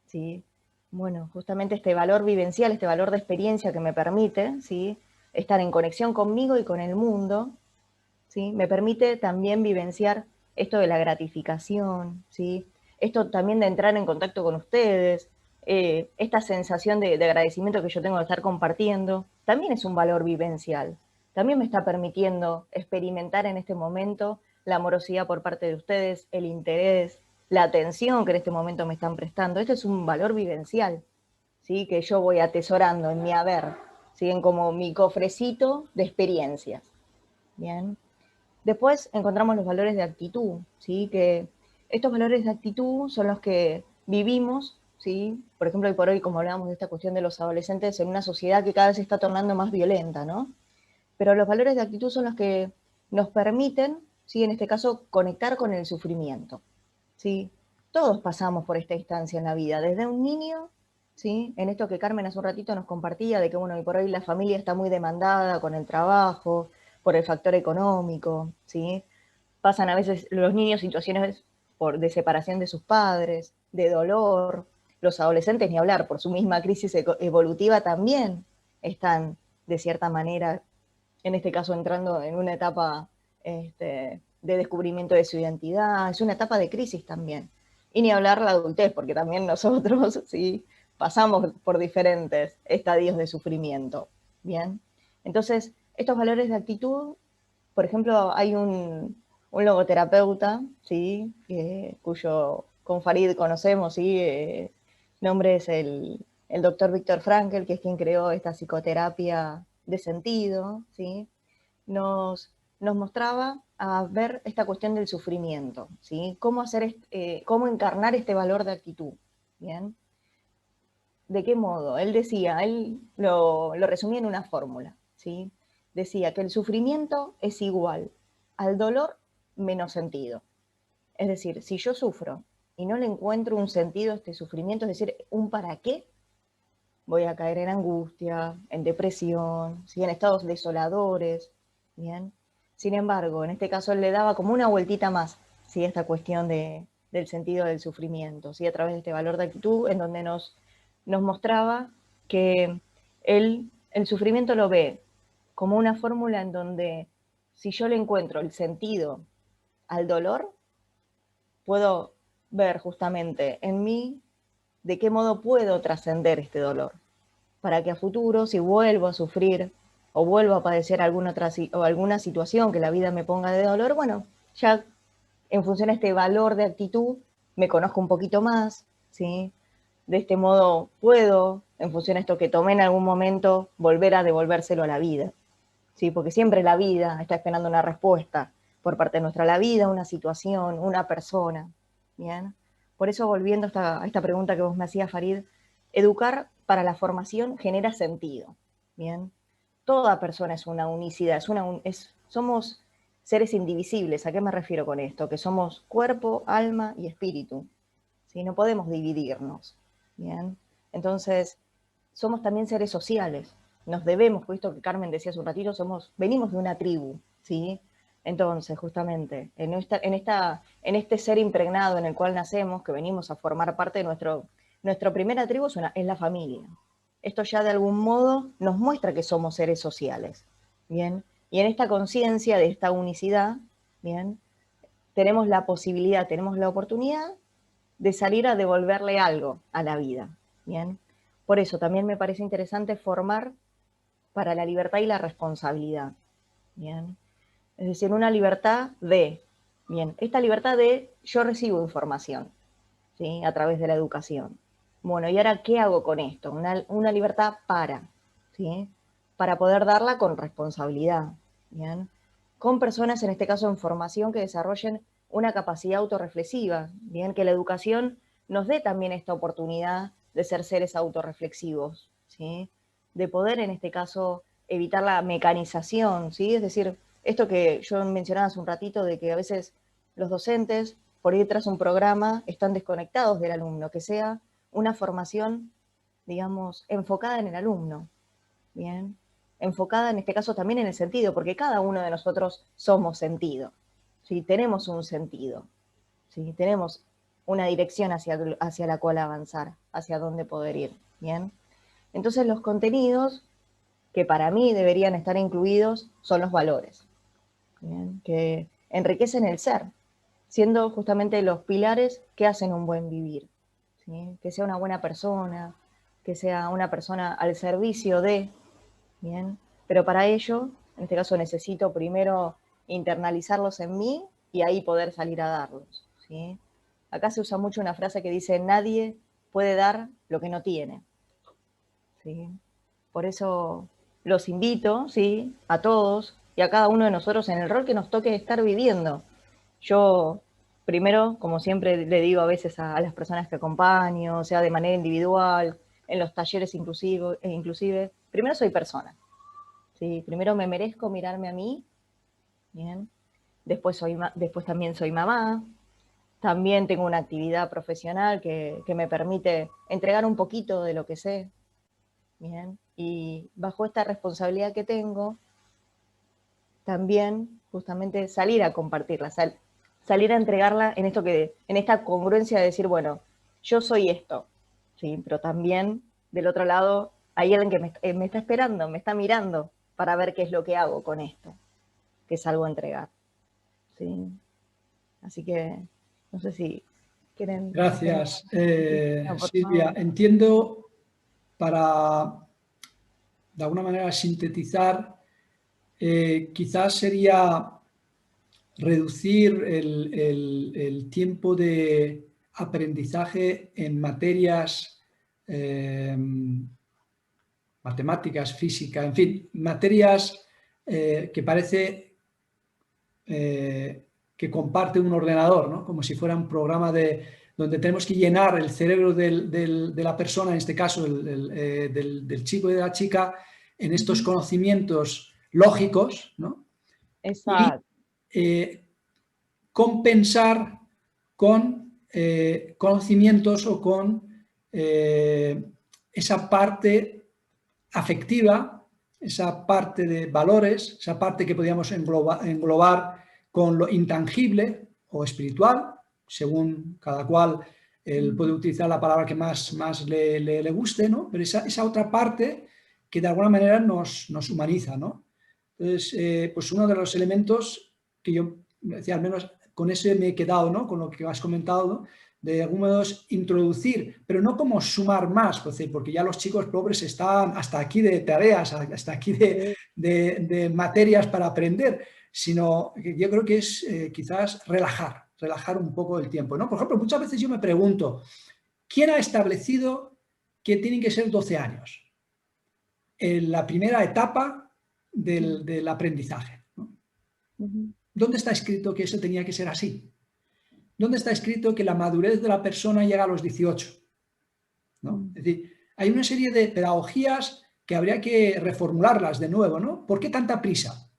¿sí? Bueno, justamente este valor vivencial, este valor de experiencia que me permite, ¿sí?, estar en conexión conmigo y con el mundo, ¿sí?, me permite también vivenciar esto de la gratificación, ¿sí?, esto también de entrar en contacto con ustedes, esta sensación de agradecimiento que yo tengo de estar compartiendo, también es un valor vivencial. También me está permitiendo experimentar en este momento la amorosidad por parte de ustedes, el interés, la atención que en este momento me están prestando. Este es un valor vivencial, ¿sí?, que yo voy atesorando en mi haber, ¿sí?, en como mi cofrecito de experiencias. Bien. Después encontramos los valores de actitud, ¿sí?, que estos valores de actitud son los que vivimos, ¿sí?, por ejemplo, hoy por hoy, como hablábamos de esta cuestión de los adolescentes, en una sociedad que cada vez se está tornando más violenta, ¿no? Pero los valores de actitud son los que nos permiten, ¿sí?, en este caso, conectar con el sufrimiento, ¿sí? Todos pasamos por esta instancia en la vida, desde un niño, ¿sí?, en esto que Carmen hace un ratito nos compartía, de que, bueno, hoy por hoy la familia está muy demandada con el trabajo, por el factor económico, ¿sí? Pasan a veces los niños situaciones de separación de sus padres, de dolor. Los adolescentes, ni hablar, por su misma crisis evolutiva también están, de cierta manera, en este caso entrando en una etapa de descubrimiento de su identidad. Es una etapa de crisis también. Y ni hablar la adultez, porque también nosotros, ¿sí?, pasamos por diferentes estadios de sufrimiento. Bien. Entonces, estos valores de actitud Por ejemplo, hay un logoterapeuta, ¿sí? Cuyo con Farid conocemos, ¿sí? Nombre es el doctor Viktor Frankl, que es quien creó esta psicoterapia de sentido, ¿sí? Nos mostraba a ver esta cuestión del sufrimiento, ¿sí? Cómo encarnar este valor de actitud, ¿bien? ¿De qué modo? Él decía, él lo resumía en una fórmula, ¿sí? Decía que el sufrimiento es igual al dolor menos sentido. Es decir, si yo sufro y no le encuentro un sentido a este sufrimiento, es decir, un para qué, voy a caer en angustia, en depresión, ¿sí? En estados desoladores, ¿bien? Sin embargo, en este caso él le daba como una vueltita más, ¿sí? Esta cuestión del sentido del sufrimiento, ¿sí? A través de este valor de actitud, en donde nos mostraba que el sufrimiento lo ve como una fórmula en donde si yo le encuentro el sentido al dolor, puedo ver justamente en mí de qué modo puedo trascender este dolor, para que a futuro, si vuelvo a sufrir o vuelvo a padecer alguna situación que la vida me ponga de dolor, bueno, ya en función a este valor de actitud, me conozco un poquito más, ¿sí? De este modo puedo, en función a esto que tomé en algún momento, volver a devolvérselo a la vida, ¿sí? Porque siempre la vida está esperando una respuesta por parte de nuestra, la vida, una situación, una persona, ¿bien? Por eso, volviendo a esta pregunta que vos me hacías, Farid, educar para la formación genera sentido, ¿bien? Toda persona es una unicidad, somos seres indivisibles. ¿A qué me refiero con esto? Que somos cuerpo, alma y espíritu, ¿sí? No podemos dividirnos, ¿bien? Entonces, somos también seres sociales. Nos debemos, por esto que Carmen decía hace un ratito, venimos de una tribu, ¿sí? Entonces, justamente, en este ser impregnado en el cual nacemos, que venimos a formar parte de nuestra primera tribu es la familia. Esto ya de algún modo nos muestra que somos seres sociales, ¿bien? Y en esta conciencia de esta unicidad, ¿bien? Tenemos la posibilidad, tenemos la oportunidad de salir a devolverle algo a la vida, ¿bien? Por eso también me parece interesante formar para la libertad y la responsabilidad, ¿bien? Es decir, una libertad bien, esta libertad yo recibo información, ¿sí? A través de la educación. Bueno, ¿y ahora qué hago con esto? Una libertad ¿sí? Para poder darla con responsabilidad, ¿bien? Con personas, en este caso en formación, que desarrollen una capacidad autorreflexiva, ¿bien? Que la educación nos dé también esta oportunidad de ser seres autorreflexivos, ¿sí? De poder, en este caso, evitar la mecanización, ¿sí? Es decir, esto que yo mencionaba hace un ratito, de que a veces los docentes, por ir tras un programa, están desconectados del alumno, que sea una formación, digamos, enfocada en el alumno, ¿bien? Enfocada en este caso también en el sentido, porque cada uno de nosotros somos sentido, ¿sí? Tenemos un sentido, ¿sí? Tenemos una dirección hacia la cual avanzar, hacia dónde poder ir, ¿bien? Entonces los contenidos que para mí deberían estar incluidos son los valores, ¿bien? Que enriquecen el ser, siendo justamente los pilares que hacen un buen vivir, ¿sí? Que sea una buena persona, que sea una persona al servicio de, ¿bien? Pero para ello, en este caso necesito primero internalizarlos en mí y ahí poder salir a darlos, ¿sí? Acá se usa mucho una frase que dice, nadie puede dar lo que no tiene, ¿sí? Por eso los invito, ¿sí? A todos y a cada uno de nosotros en el rol que nos toque estar viviendo. Yo, primero, como siempre le digo a veces a las personas que acompaño, sea de manera individual, en los talleres inclusive, primero soy persona, ¿sí? Primero me merezco mirarme a mí, ¿bien? Después también soy mamá, también tengo una actividad profesional que me permite entregar un poquito de lo que sé, ¿bien? Y bajo esta responsabilidad que tengo, también justamente salir a compartirla, salir a entregarla en esta congruencia de decir, bueno, yo soy esto, ¿sí? Pero también del otro lado hay alguien que me está esperando, me está mirando para ver qué es lo que hago con esto, que salgo a entregar, ¿sí? Así que no sé si quieren... Gracias, No, por Silvia. favor. Entiendo, para de alguna manera sintetizar, quizás sería reducir el tiempo de aprendizaje en materias matemáticas, física, en fin, materias que parece que comparte un ordenador, ¿no? Como si fuera un programa donde tenemos que llenar el cerebro de la persona, en este caso del chico y de la chica, en estos conocimientos lógicos, ¿no? Exacto. Y compensar con conocimientos o con esa parte afectiva, esa parte de valores, esa parte que podríamos englobar con lo intangible o espiritual, según cada cual él puede utilizar la palabra que más le guste, ¿no? Pero esa otra parte que de alguna manera nos humaniza, ¿no? Entonces, pues uno de los elementos que yo decía, al menos con ese me he quedado, ¿no? Con lo que has comentado, ¿no? De algún modo introducir, pero no como sumar más, porque ya los chicos pobres están hasta aquí de tareas, hasta aquí de materias para aprender, sino que yo creo que es quizás relajar un poco el tiempo, ¿no? Por ejemplo, muchas veces yo me pregunto, ¿quién ha establecido que tienen que ser 12 años? En la primera etapa del aprendizaje, ¿no? ¿Dónde está escrito que eso tenía que ser así? ¿Dónde está escrito que la madurez de la persona llega a los 18? ¿No? Es decir, hay una serie de pedagogías que habría que reformularlas de nuevo, ¿no? ¿Por qué tanta prisa?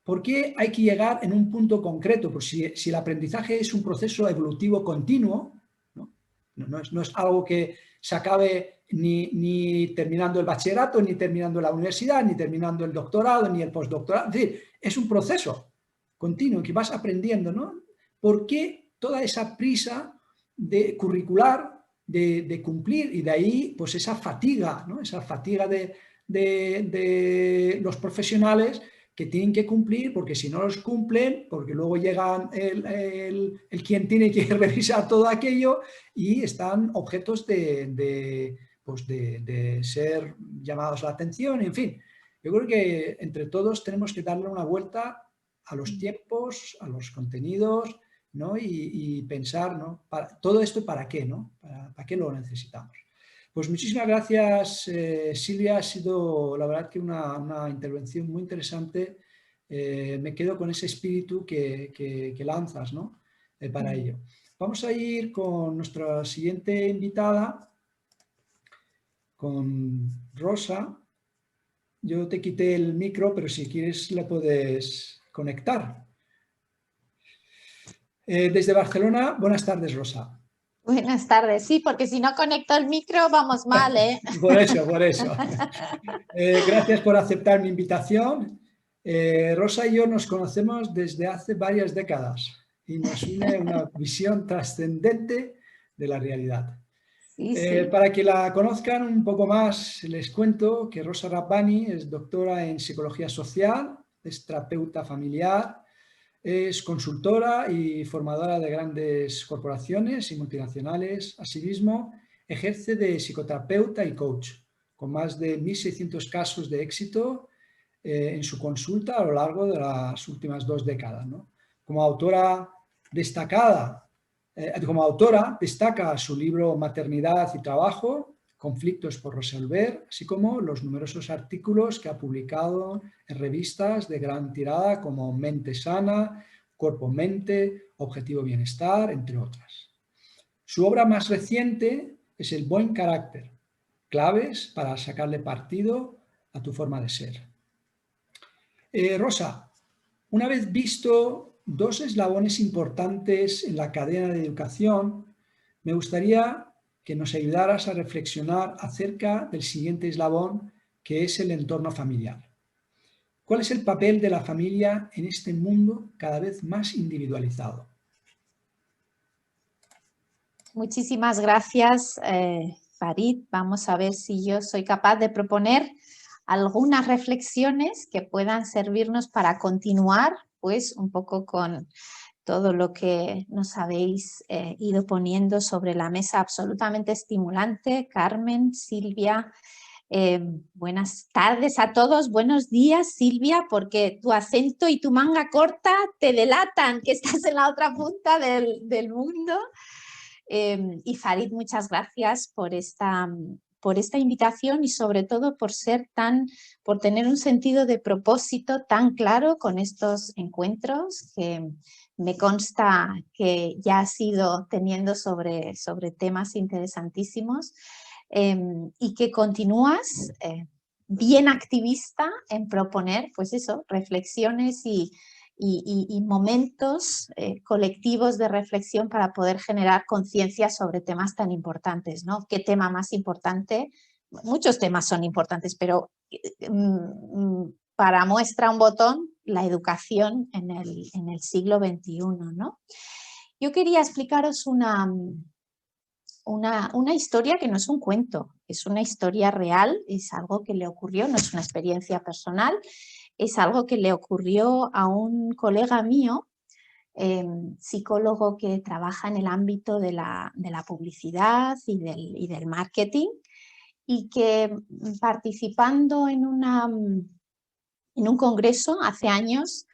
¿Por qué hay que llegar en un punto concreto? Pues si el aprendizaje es un proceso evolutivo continuo, ¿no? No es algo que se acabe ni terminando el bachillerato, ni terminando la universidad, ni terminando el doctorado, ni el postdoctorado. Es decir, es un proceso continuo que vas aprendiendo, ¿no? ¿Por qué toda esa prisa curricular de cumplir? Y de ahí, pues esa fatiga, ¿no? Esa fatiga de los profesionales que tienen que cumplir, porque si no los cumplen, porque luego llegan el quien tiene que revisar todo aquello y están objetos de ser llamados la atención, en fin. Yo creo que entre todos tenemos que darle una vuelta a los tiempos, a los contenidos, ¿no? Y pensar, ¿no? Todo esto, ¿para qué, no? ¿Para qué lo necesitamos? Pues muchísimas gracias, Silvia. Ha sido, la verdad, que una intervención muy interesante. Me quedo con ese espíritu que lanzas, ¿no? Para ello. Vamos a ir con nuestra siguiente invitada, con Rosa. Yo te quité el micro, pero si quieres la puedes conectar. Desde Barcelona, buenas tardes, Rosa. Buenas tardes, sí, porque si no conecto el micro vamos mal, ¿eh? Por eso. Gracias por aceptar mi invitación. Rosa y yo nos conocemos desde hace varias décadas y nos une una visión trascendente de la realidad. Sí, sí. Para que la conozcan un poco más, les cuento que Rosa Rabbani es doctora en Psicología Social, es terapeuta familiar, es consultora y formadora de grandes corporaciones y multinacionales. Asimismo, ejerce de psicoterapeuta y coach, con más de 1.600 casos de éxito en su consulta a lo largo de las últimas 2 décadas, ¿no? Como autora destaca su libro Maternidad y Trabajo, Conflictos por resolver, así como los numerosos artículos que ha publicado en revistas de gran tirada como Mente Sana, Cuerpo-Mente, Objetivo Bienestar, entre otras. Su obra más reciente es El Buen Carácter, claves para sacarle partido a tu forma de ser. Rosa, una vez visto 2 eslabones importantes en la cadena de educación, me gustaría que nos ayudaras a reflexionar acerca del siguiente eslabón, que es el entorno familiar. ¿Cuál es el papel de la familia en este mundo cada vez más individualizado? Muchísimas gracias, Farid. Vamos a ver si yo soy capaz de proponer algunas reflexiones que puedan servirnos para continuar, pues, un poco con todo lo que nos habéis ido poniendo sobre la mesa, absolutamente estimulante, Carmen, Silvia, Buenas tardes a todos, buenos días Silvia, porque tu acento y tu manga corta te delatan que estás en la otra punta del mundo. Y Farid, muchas gracias por esta invitación y sobre todo por tener un sentido de propósito tan claro con estos encuentros que me consta que ya has ido teniendo sobre temas interesantísimos. Y que continúas bien activista en proponer, pues eso, reflexiones y momentos colectivos de reflexión para poder generar conciencia sobre temas tan importantes, ¿no? ¿Qué tema más importante? Muchos temas son importantes, pero para muestra un botón, la educación en el siglo XXI, ¿no? Yo quería explicaros una historia que no es un cuento, es una historia real, es algo que le ocurrió, no es una experiencia personal, es algo que le ocurrió a un colega mío, psicólogo que trabaja en el ámbito de la publicidad y del marketing, y que participando en un congreso hace años,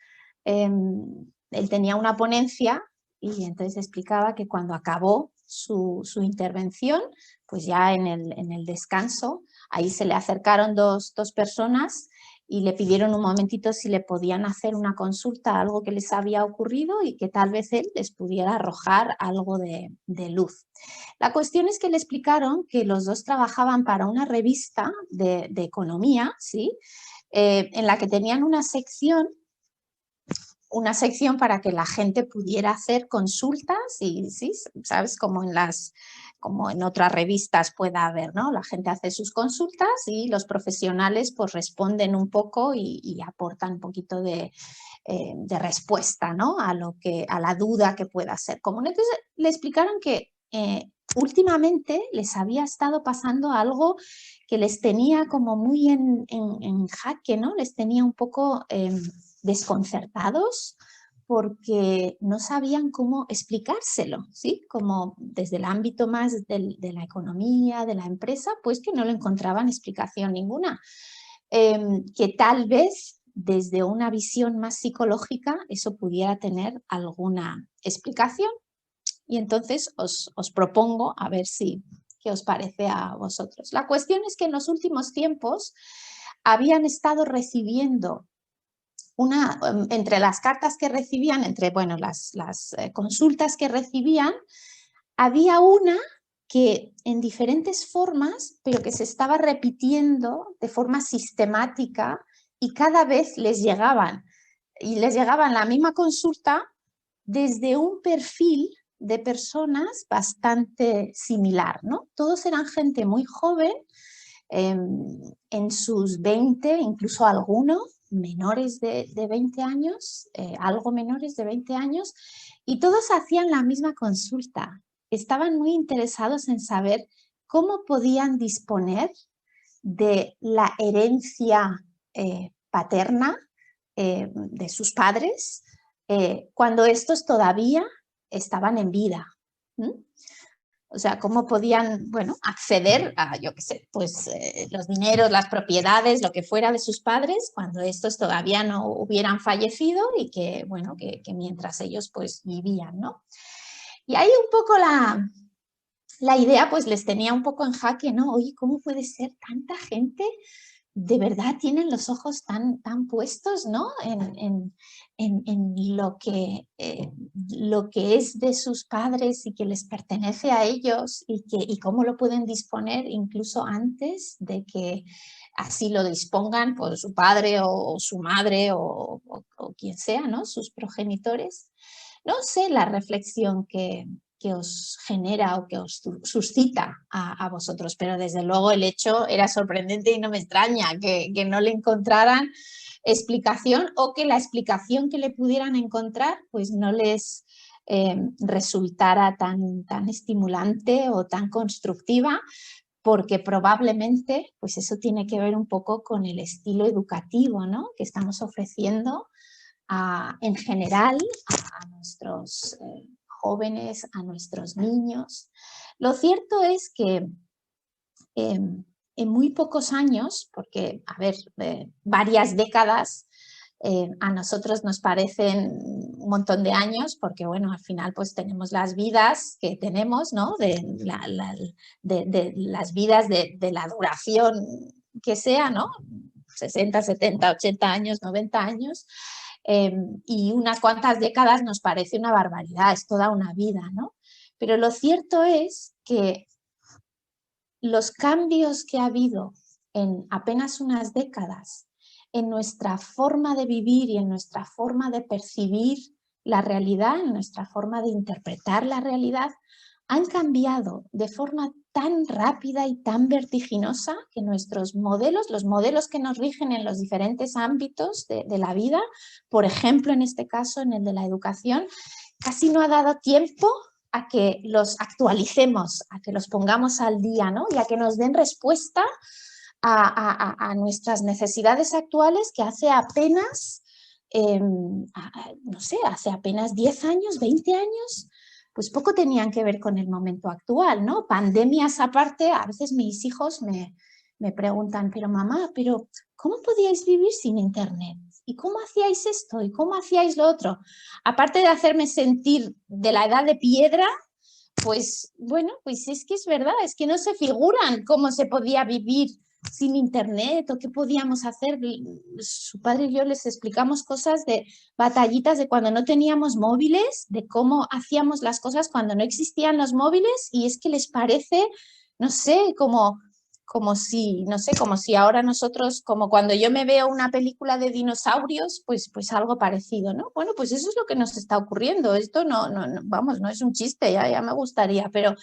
él tenía una ponencia y entonces explicaba que cuando acabó su intervención, pues ya en el descanso, ahí se le acercaron dos personas y le pidieron un momentito si le podían hacer una consulta, algo que les había ocurrido y que tal vez él les pudiera arrojar algo de luz. La cuestión es que le explicaron que los dos trabajaban para una revista de economía, ¿sí? En la que tenían una sección para que la gente pudiera hacer consultas y, ¿sí? ¿Sabes? Como en otras revistas pueda haber, ¿no? La gente hace sus consultas y los profesionales pues responden un poco y aportan un poquito de respuesta, ¿no? A la duda que pueda ser común. Entonces le explicaron que últimamente les había estado pasando algo que les tenía como muy en jaque, ¿no? Les tenía un poco desconcertados porque no sabían cómo explicárselo, ¿sí? Como desde el ámbito más de la economía, de la empresa, pues que no le encontraban explicación ninguna. Que tal vez desde una visión más psicológica eso pudiera tener alguna explicación. Y entonces os propongo a ver qué os parece a vosotros. La cuestión es que en los últimos tiempos habían estado recibiendo entre las cartas que recibían, las consultas que recibían, había una que en diferentes formas, pero que se estaba repitiendo de forma sistemática y cada vez les llegaban la misma consulta desde un perfil de personas bastante similar, ¿no? Todos eran gente muy joven, en sus 20, incluso algunos menores de 20 años, algo menores de 20 años, y todos hacían la misma consulta. Estaban muy interesados en saber cómo podían disponer de la herencia paterna de sus padres cuando estos todavía estaban en vida. O sea, cómo podían, acceder a, yo qué sé, pues los dineros, las propiedades, lo que fuera de sus padres cuando estos todavía no hubieran fallecido y que, que mientras ellos pues vivían, ¿no? Y ahí un poco la idea pues les tenía un poco en jaque, ¿no? Oye, ¿cómo puede ser tanta gente? De verdad tienen los ojos tan puestos, ¿no? en lo que es de sus padres y que les pertenece a ellos y cómo lo pueden disponer incluso antes de que así lo dispongan por su padre o su madre o quien sea, ¿no? Sus progenitores. No sé la reflexión que os genera o que os suscita a vosotros, pero desde luego el hecho era sorprendente y no me extraña que no le encontraran explicación o que la explicación que le pudieran encontrar pues no les resultara tan estimulante o tan constructiva, porque probablemente pues eso tiene que ver un poco con el estilo educativo, ¿no? Que estamos ofreciendo en general a nuestros jóvenes, a nuestros niños. Lo cierto es que en muy pocos años, porque, a ver, varias décadas a nosotros nos parecen un montón de años, porque bueno, al final pues tenemos las vidas que tenemos, ¿no? De las vidas de la duración que sea, ¿no? 60, 70, 80 años, 90 años, y unas cuantas décadas nos parece una barbaridad, es toda una vida, ¿no? Pero lo cierto es que los cambios que ha habido en apenas unas décadas en nuestra forma de vivir y en nuestra forma de percibir la realidad, en nuestra forma de interpretar la realidad, han cambiado de forma tan rápida y tan vertiginosa que nuestros modelos, los modelos que nos rigen en los diferentes ámbitos de la vida, por ejemplo, en este caso, en el de la educación, casi no ha dado tiempo a que los actualicemos, a que los pongamos al día, ¿no? Y a que nos den respuesta a nuestras necesidades actuales que hace apenas, no sé, hace apenas 10 años, 20 años, pues poco tenían que ver con el momento actual, ¿no? Pandemias aparte, a veces mis hijos me preguntan, pero mamá, pero ¿cómo podíais vivir sin internet? ¿Y cómo hacíais esto? ¿Y cómo hacíais lo otro? Aparte de hacerme sentir de la edad de piedra, pues bueno, pues es que es verdad, es que no se figuran cómo se podía vivir sin internet o qué podíamos hacer. Su padre y yo les explicamos cosas de batallitas de cuando no teníamos móviles, de cómo hacíamos las cosas cuando no existían los móviles, y es que les parece, no sé, como si, no sé, como si ahora nosotros, como cuando yo me veo una película de dinosaurios, pues algo parecido, ¿no? Bueno, pues eso es lo que nos está ocurriendo. Esto no vamos, no es un chiste, ya me gustaría, pero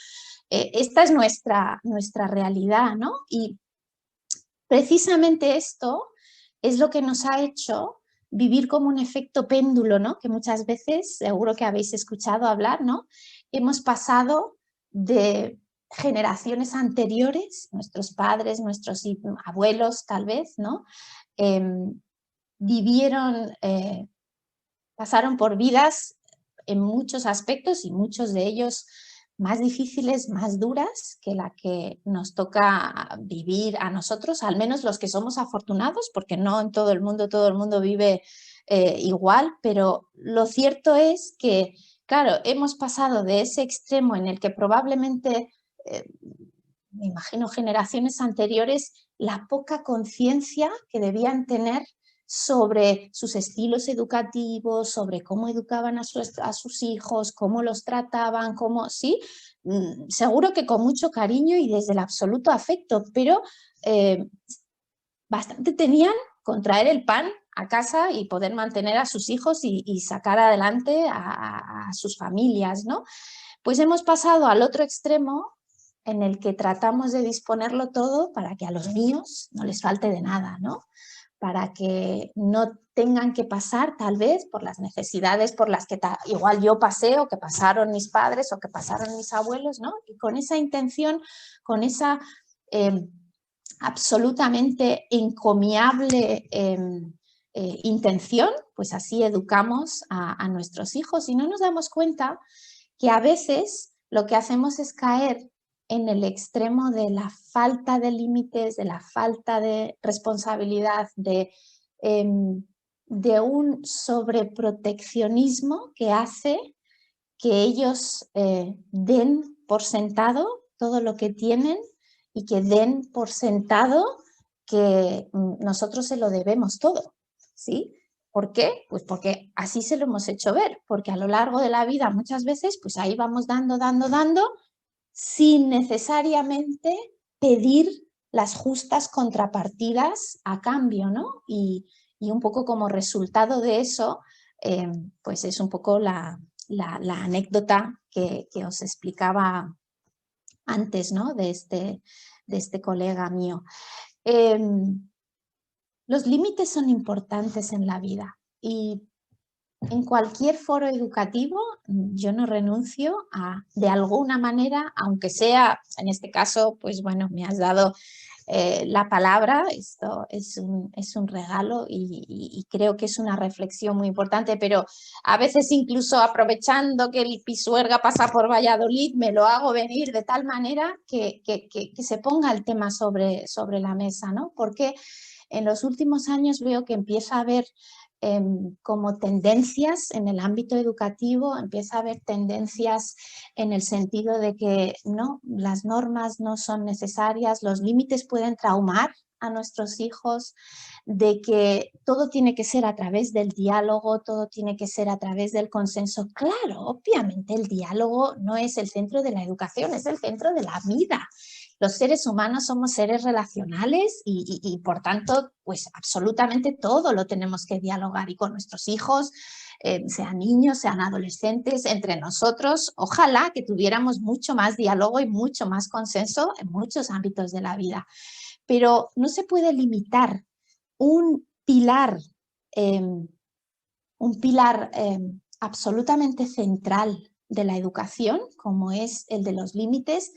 esta es nuestra realidad, ¿no? Y precisamente esto es lo que nos ha hecho vivir como un efecto péndulo, ¿no? Que muchas veces, seguro que habéis escuchado hablar, ¿no? Hemos pasado de generaciones anteriores, nuestros padres, nuestros abuelos tal vez, ¿no? Pasaron por vidas en muchos aspectos y muchos de ellos más difíciles, más duras que la que nos toca vivir a nosotros, al menos los que somos afortunados, porque no en todo el mundo vive igual, pero lo cierto es que, claro, hemos pasado de ese extremo en el que probablemente, me imagino, generaciones anteriores, la poca conciencia que debían tener sobre sus estilos educativos, sobre cómo educaban a sus hijos, cómo los trataban, ¿sí? Seguro que con mucho cariño y desde el absoluto afecto, pero bastante tenían con traer el pan a casa y poder mantener a sus hijos y sacar adelante a sus familias, ¿no? Pues hemos pasado al otro extremo en el que tratamos de disponerlo todo para que a los niños no les falte de nada, ¿no? Para que no tengan que pasar tal vez por las necesidades por las que igual yo pasé o que pasaron mis padres o que pasaron mis abuelos, ¿no? Y con esa intención, con esa absolutamente encomiable intención, pues así educamos a nuestros hijos y no nos damos cuenta que a veces lo que hacemos es caer en el extremo de la falta de límites, de la falta de responsabilidad, de un sobreproteccionismo que hace que ellos den por sentado todo lo que tienen y que den por sentado que nosotros se lo debemos todo, ¿sí? ¿Por qué? Pues porque así se lo hemos hecho ver, porque a lo largo de la vida muchas veces pues ahí vamos dando, sin necesariamente pedir las justas contrapartidas a cambio, ¿no? Y un poco como resultado de eso, pues es un poco la anécdota que os explicaba antes, ¿no? De este colega mío. Los límites son importantes en la vida y en cualquier foro educativo yo no renuncio a, de alguna manera, aunque sea, en este caso, pues bueno, me has dado la palabra, esto es un regalo y creo que es una reflexión muy importante, pero a veces incluso aprovechando que el Pisuerga pasa por Valladolid, me lo hago venir de tal manera que se ponga el tema sobre la mesa, ¿no? Porque en los últimos años veo que empieza a haber como tendencias en el ámbito educativo, empieza a haber tendencias en el sentido de que no, las normas no son necesarias, los límites pueden traumar a nuestros hijos, de que todo tiene que ser a través del diálogo, todo tiene que ser a través del consenso. Claro, obviamente el diálogo no es el centro de la educación, es el centro de la vida. Los seres humanos somos seres relacionales y por tanto, pues absolutamente todo lo tenemos que dialogar y con nuestros hijos, sean niños, sean adolescentes, entre nosotros. Ojalá que tuviéramos mucho más diálogo y mucho más consenso en muchos ámbitos de la vida. Pero no se puede limitar un pilar absolutamente central de la educación, como es el de los límites,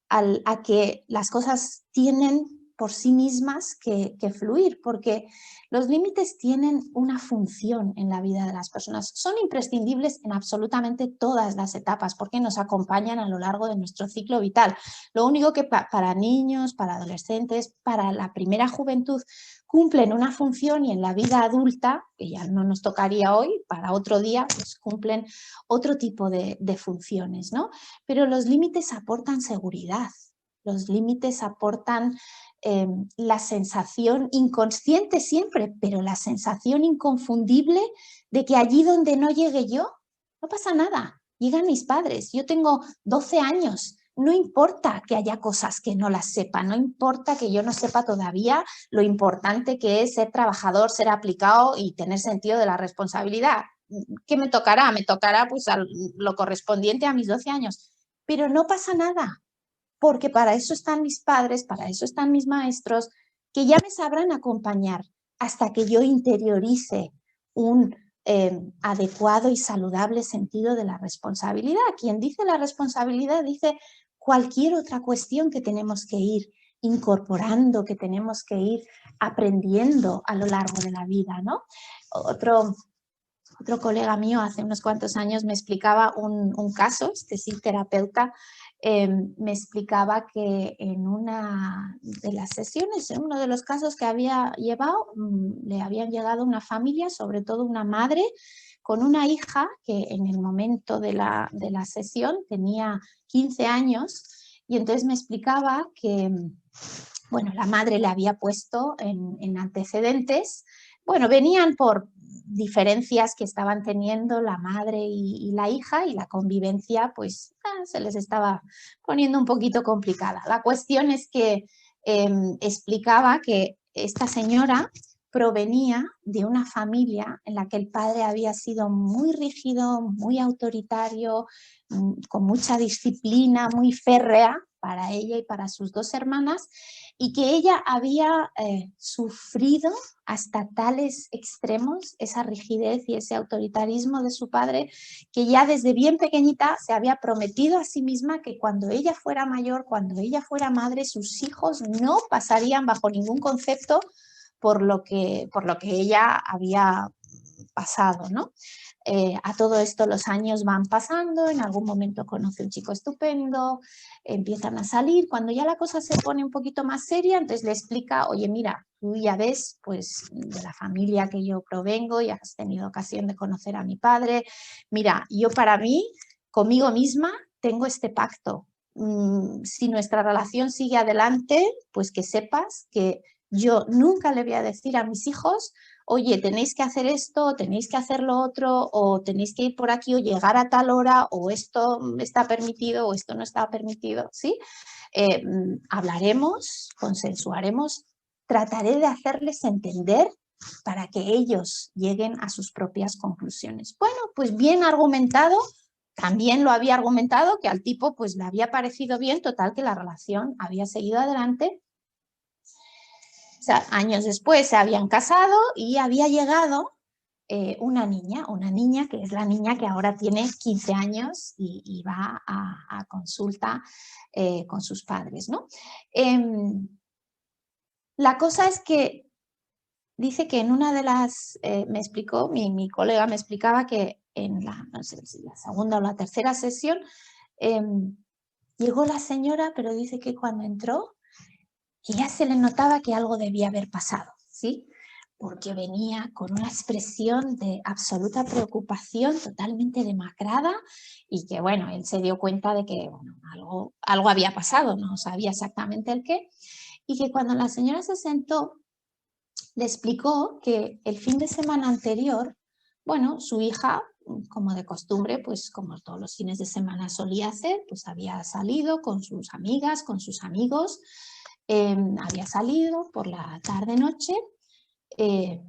a que las cosas tienen por sí mismas que fluir, porque los límites tienen una función en la vida de las personas. Son imprescindibles en absolutamente todas las etapas porque nos acompañan a lo largo de nuestro ciclo vital. Lo único que para niños, para adolescentes, para la primera juventud cumplen una función y en la vida adulta, que ya no nos tocaría hoy, para otro día, pues cumplen otro tipo de funciones, ¿no? Pero los límites aportan seguridad, los límites aportan la sensación inconsciente siempre, pero la sensación inconfundible de que allí donde no llegue yo, no pasa nada, llegan mis padres, yo tengo 12 años, no importa que haya cosas que no las sepa, no importa que yo no sepa todavía lo importante que es ser trabajador, ser aplicado y tener sentido de la responsabilidad. ¿Qué me tocará? Me tocará pues lo correspondiente a mis 12 años, pero no pasa nada, porque para eso están mis padres, para eso están mis maestros, que ya me sabrán acompañar hasta que yo interiorice un adecuado y saludable sentido de la responsabilidad. Quien dice la responsabilidad dice cualquier otra cuestión que tenemos que ir incorporando, que tenemos que ir aprendiendo a lo largo de la vida, ¿no? Otro colega mío hace unos cuantos años me explicaba un caso, este psicoterapeuta, me explicaba que en una de las sesiones, en uno de los casos que había llevado, le habían llegado una familia, sobre todo una madre, con una hija que en el momento de la sesión tenía 15 años y entonces me explicaba que, bueno, la madre le había puesto en antecedentes, bueno, venían por diferencias que estaban teniendo la madre y la hija y la convivencia pues se les estaba poniendo un poquito complicada. La cuestión es que explicaba que esta señora provenía de una familia en la que el padre había sido muy rígido, muy autoritario, con mucha disciplina, muy férrea para ella y para sus dos hermanas, y que ella había sufrido hasta tales extremos esa rigidez y ese autoritarismo de su padre, que ya desde bien pequeñita se había prometido a sí misma que cuando ella fuera mayor, cuando ella fuera madre, sus hijos no pasarían bajo ningún concepto por lo que ella había pasado, ¿no? A todo esto los años van pasando, en algún momento conoce un chico estupendo, empiezan a salir, cuando ya la cosa se pone un poquito más seria, entonces le explica, oye mira, tú ya ves pues de la familia que yo provengo, ya has tenido ocasión de conocer a mi padre, mira, yo para mí, conmigo misma, tengo este pacto, si nuestra relación sigue adelante, pues que sepas que yo nunca le voy a decir a mis hijos, oye, tenéis que hacer esto, tenéis que hacer lo otro, o tenéis que ir por aquí o llegar a tal hora, o esto está permitido o esto no está permitido, ¿sí? Hablaremos, consensuaremos, trataré de hacerles entender para que ellos lleguen a sus propias conclusiones. Bueno, pues bien argumentado, también lo había argumentado, que al tipo pues le había parecido bien, total que la relación había seguido adelante. O sea, años después se habían casado y había llegado una niña que es la niña que ahora tiene 15 años y va a consulta con sus padres, ¿no? La cosa es que dice que en una de las, me explicó, mi colega me explicaba que en la, no sé si la segunda o la tercera sesión llegó la señora, pero dice que cuando entró que ya se le notaba que algo debía haber pasado, ¿sí? Porque venía con una expresión de absoluta preocupación, totalmente demacrada, y que, bueno, él se dio cuenta de que bueno, algo había pasado, no sabía exactamente el qué, y que cuando la señora se sentó, le explicó que el fin de semana anterior, bueno, su hija, como de costumbre, pues como todos los fines de semana solía hacer, pues había salido con sus amigas, con sus amigos, había salido por la tarde-noche,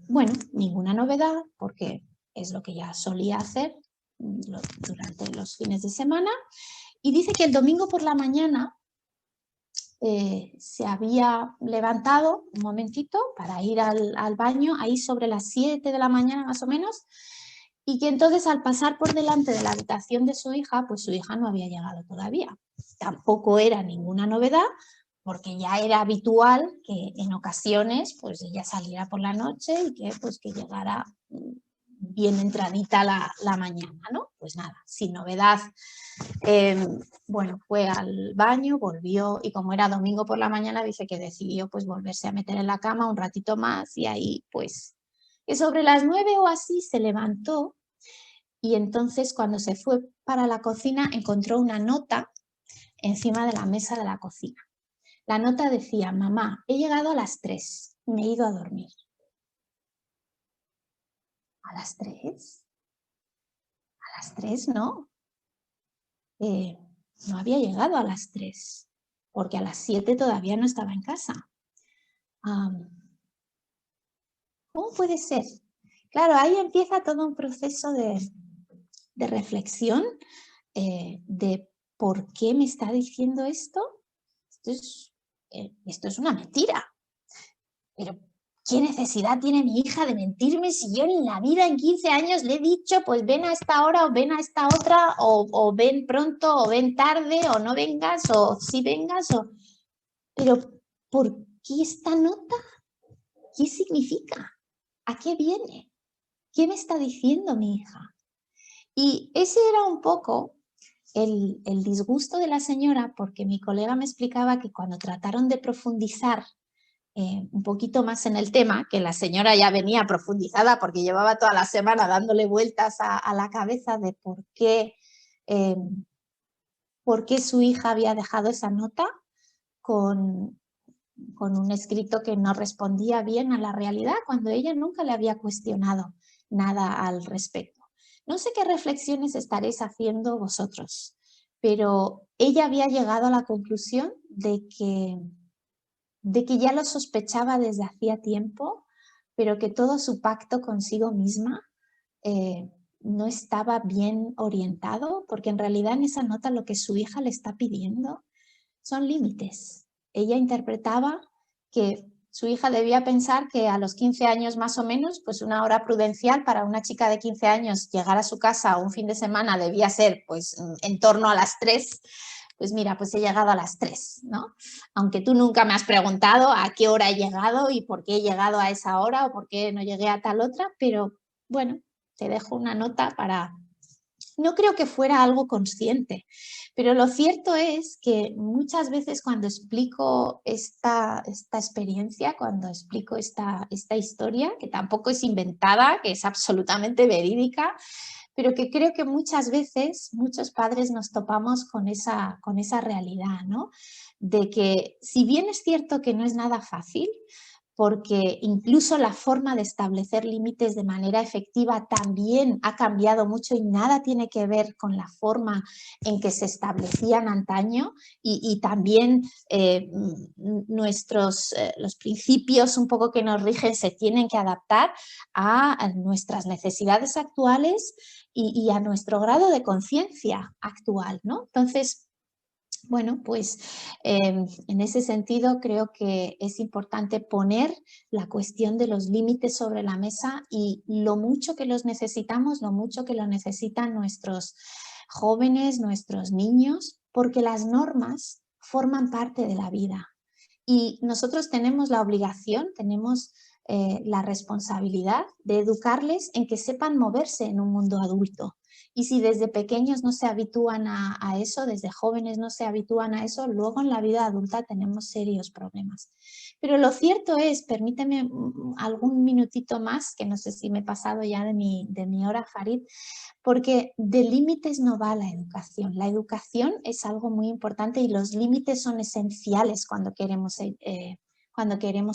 bueno, ninguna novedad, porque es lo que ya solía hacer durante los fines de semana, y dice que el domingo por la mañana se había levantado un momentito para ir al baño, ahí sobre las 7 de la mañana más o menos, y que entonces al pasar por delante de la habitación de su hija, pues su hija no había llegado todavía. Tampoco era ninguna novedad, porque ya era habitual que en ocasiones pues ella saliera por la noche y que pues que llegara bien entradita la mañana, ¿no? Pues nada, sin novedad. Bueno, fue al baño, volvió y como era domingo por la mañana dice que decidió pues volverse a meter en la cama un ratito más y ahí pues que sobre las 9 o así se levantó y entonces cuando se fue para la cocina encontró una nota encima de la mesa de la cocina. La nota decía: mamá, he llegado a las 3, me he ido a dormir. ¿A las 3? A las 3 no. No había llegado a las 3, porque a las 7 todavía no estaba en casa. ¿Cómo puede ser? Claro, ahí empieza todo un proceso de reflexión de por qué me está diciendo esto. Esto es una mentira. Pero ¿qué necesidad tiene mi hija de mentirme si yo en la vida en 15 años le he dicho pues ven a esta hora o ven a esta otra o ven pronto o ven tarde o no vengas o sí vengas o... Pero ¿por qué esta nota? ¿Qué significa? ¿A qué viene? ¿Qué me está diciendo mi hija? Y ese era un poco el disgusto de la señora, porque mi colega me explicaba que cuando trataron de profundizar un poquito más en el tema, que la señora ya venía profundizada porque llevaba toda la semana dándole vueltas a la cabeza de por qué su hija había dejado esa nota con un escrito que no respondía bien a la realidad, cuando ella nunca le había cuestionado nada al respecto. No sé qué reflexiones estaréis haciendo vosotros, pero ella había llegado a la conclusión de que ya lo sospechaba desde hacía tiempo, pero que todo su pacto consigo misma no estaba bien orientado, porque en realidad en esa nota lo que su hija le está pidiendo son límites. Ella interpretaba que su hija debía pensar que a los 15 años más o menos, pues una hora prudencial para una chica de 15 años llegar a su casa un fin de semana debía ser pues en torno a las 3. Pues mira, pues he llegado a las 3, ¿no? Aunque tú nunca me has preguntado a qué hora he llegado y por qué he llegado a esa hora o por qué no llegué a tal otra, pero bueno, te dejo una nota para... No creo que fuera algo consciente, pero lo cierto es que muchas veces cuando explico esta experiencia, cuando explico esta historia, que tampoco es inventada, que es absolutamente verídica, pero que creo que muchas veces muchos padres nos topamos con esa realidad, ¿no? De que si bien es cierto que no es nada fácil, porque incluso la forma de establecer límites de manera efectiva también ha cambiado mucho y nada tiene que ver con la forma en que se establecían antaño y también los principios un poco que nos rigen se tienen que adaptar a nuestras necesidades actuales y a nuestro grado de conciencia actual, ¿no? Entonces, Bueno, pues en ese sentido creo que es importante poner la cuestión de los límites sobre la mesa y lo mucho que los necesitamos, lo mucho que lo necesitan nuestros jóvenes, nuestros niños, porque las normas forman parte de la vida. Y nosotros tenemos la obligación, tenemos la responsabilidad de educarles en que sepan moverse en un mundo adulto. Y si desde pequeños no se habitúan a eso, desde jóvenes no se habitúan a eso, luego en la vida adulta tenemos serios problemas. Pero lo cierto es, permíteme algún minutito más, que no sé si me he pasado ya de mi hora, Farid, porque de límites no va la educación. La educación es algo muy importante y los límites son esenciales cuando queremos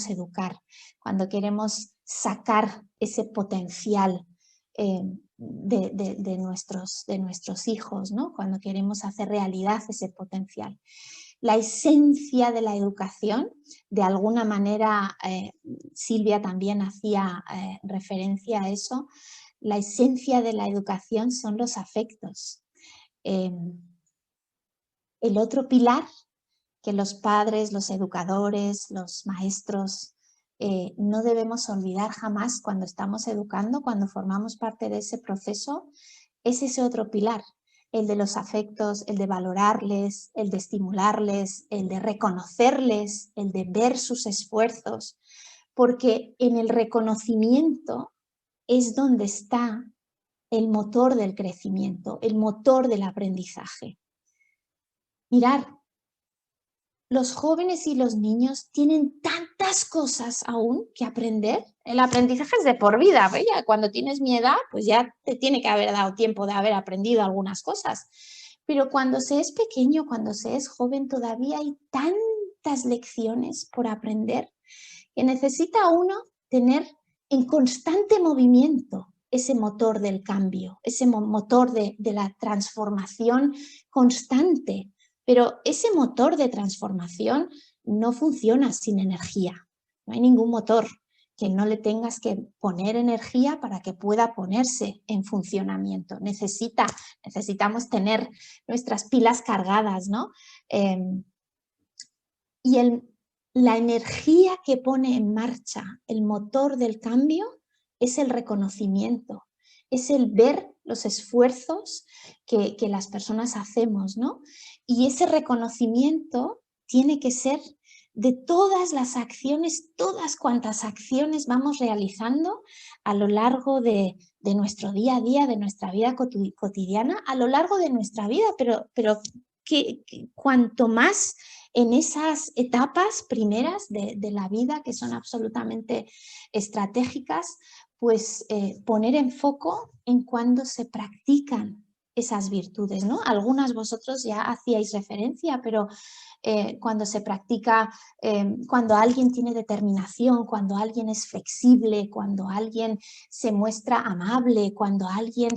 educar, cuando queremos sacar ese potencial de nuestros hijos, ¿no? Cuando queremos hacer realidad ese potencial. La esencia de la educación, de alguna manera, Silvia también hacía referencia a eso, la esencia de la educación son los afectos. El otro pilar que los padres, los educadores, los maestros no debemos olvidar jamás cuando estamos educando, cuando formamos parte de ese proceso, es ese otro pilar, el de los afectos, el de valorarles, el de estimularles, el de reconocerles, el de ver sus esfuerzos, porque en el reconocimiento es donde está el motor del crecimiento, el motor del aprendizaje. Mirar, los jóvenes y los niños tienen tantas cosas aún que aprender. El aprendizaje es de por vida, ¿ve? Ya cuando tienes mi edad, pues ya te tiene que haber dado tiempo de haber aprendido algunas cosas. Pero cuando se es pequeño, cuando se es joven, todavía hay tantas lecciones por aprender que necesita uno tener en constante movimiento ese motor del cambio, ese motor de la transformación constante. Pero ese motor de transformación no funciona sin energía. No hay ningún motor que no le tengas que poner energía para que pueda ponerse en funcionamiento. Necesitamos tener nuestras pilas cargadas, ¿no? Y la energía que pone en marcha el motor del cambio es el reconocimiento, es el ver los esfuerzos que las personas hacemos, ¿no? Y ese reconocimiento tiene que ser de todas las acciones, todas cuantas acciones vamos realizando a lo largo de nuestro día a día, de nuestra vida cotidiana, a lo largo de nuestra vida, pero que cuanto más en esas etapas primeras de la vida que son absolutamente estratégicas, pues poner en foco en cuando se practican esas virtudes, ¿no? Algunas vosotros ya hacíais referencia, pero cuando se practica, cuando alguien tiene determinación, cuando alguien es flexible, cuando alguien se muestra amable, cuando alguien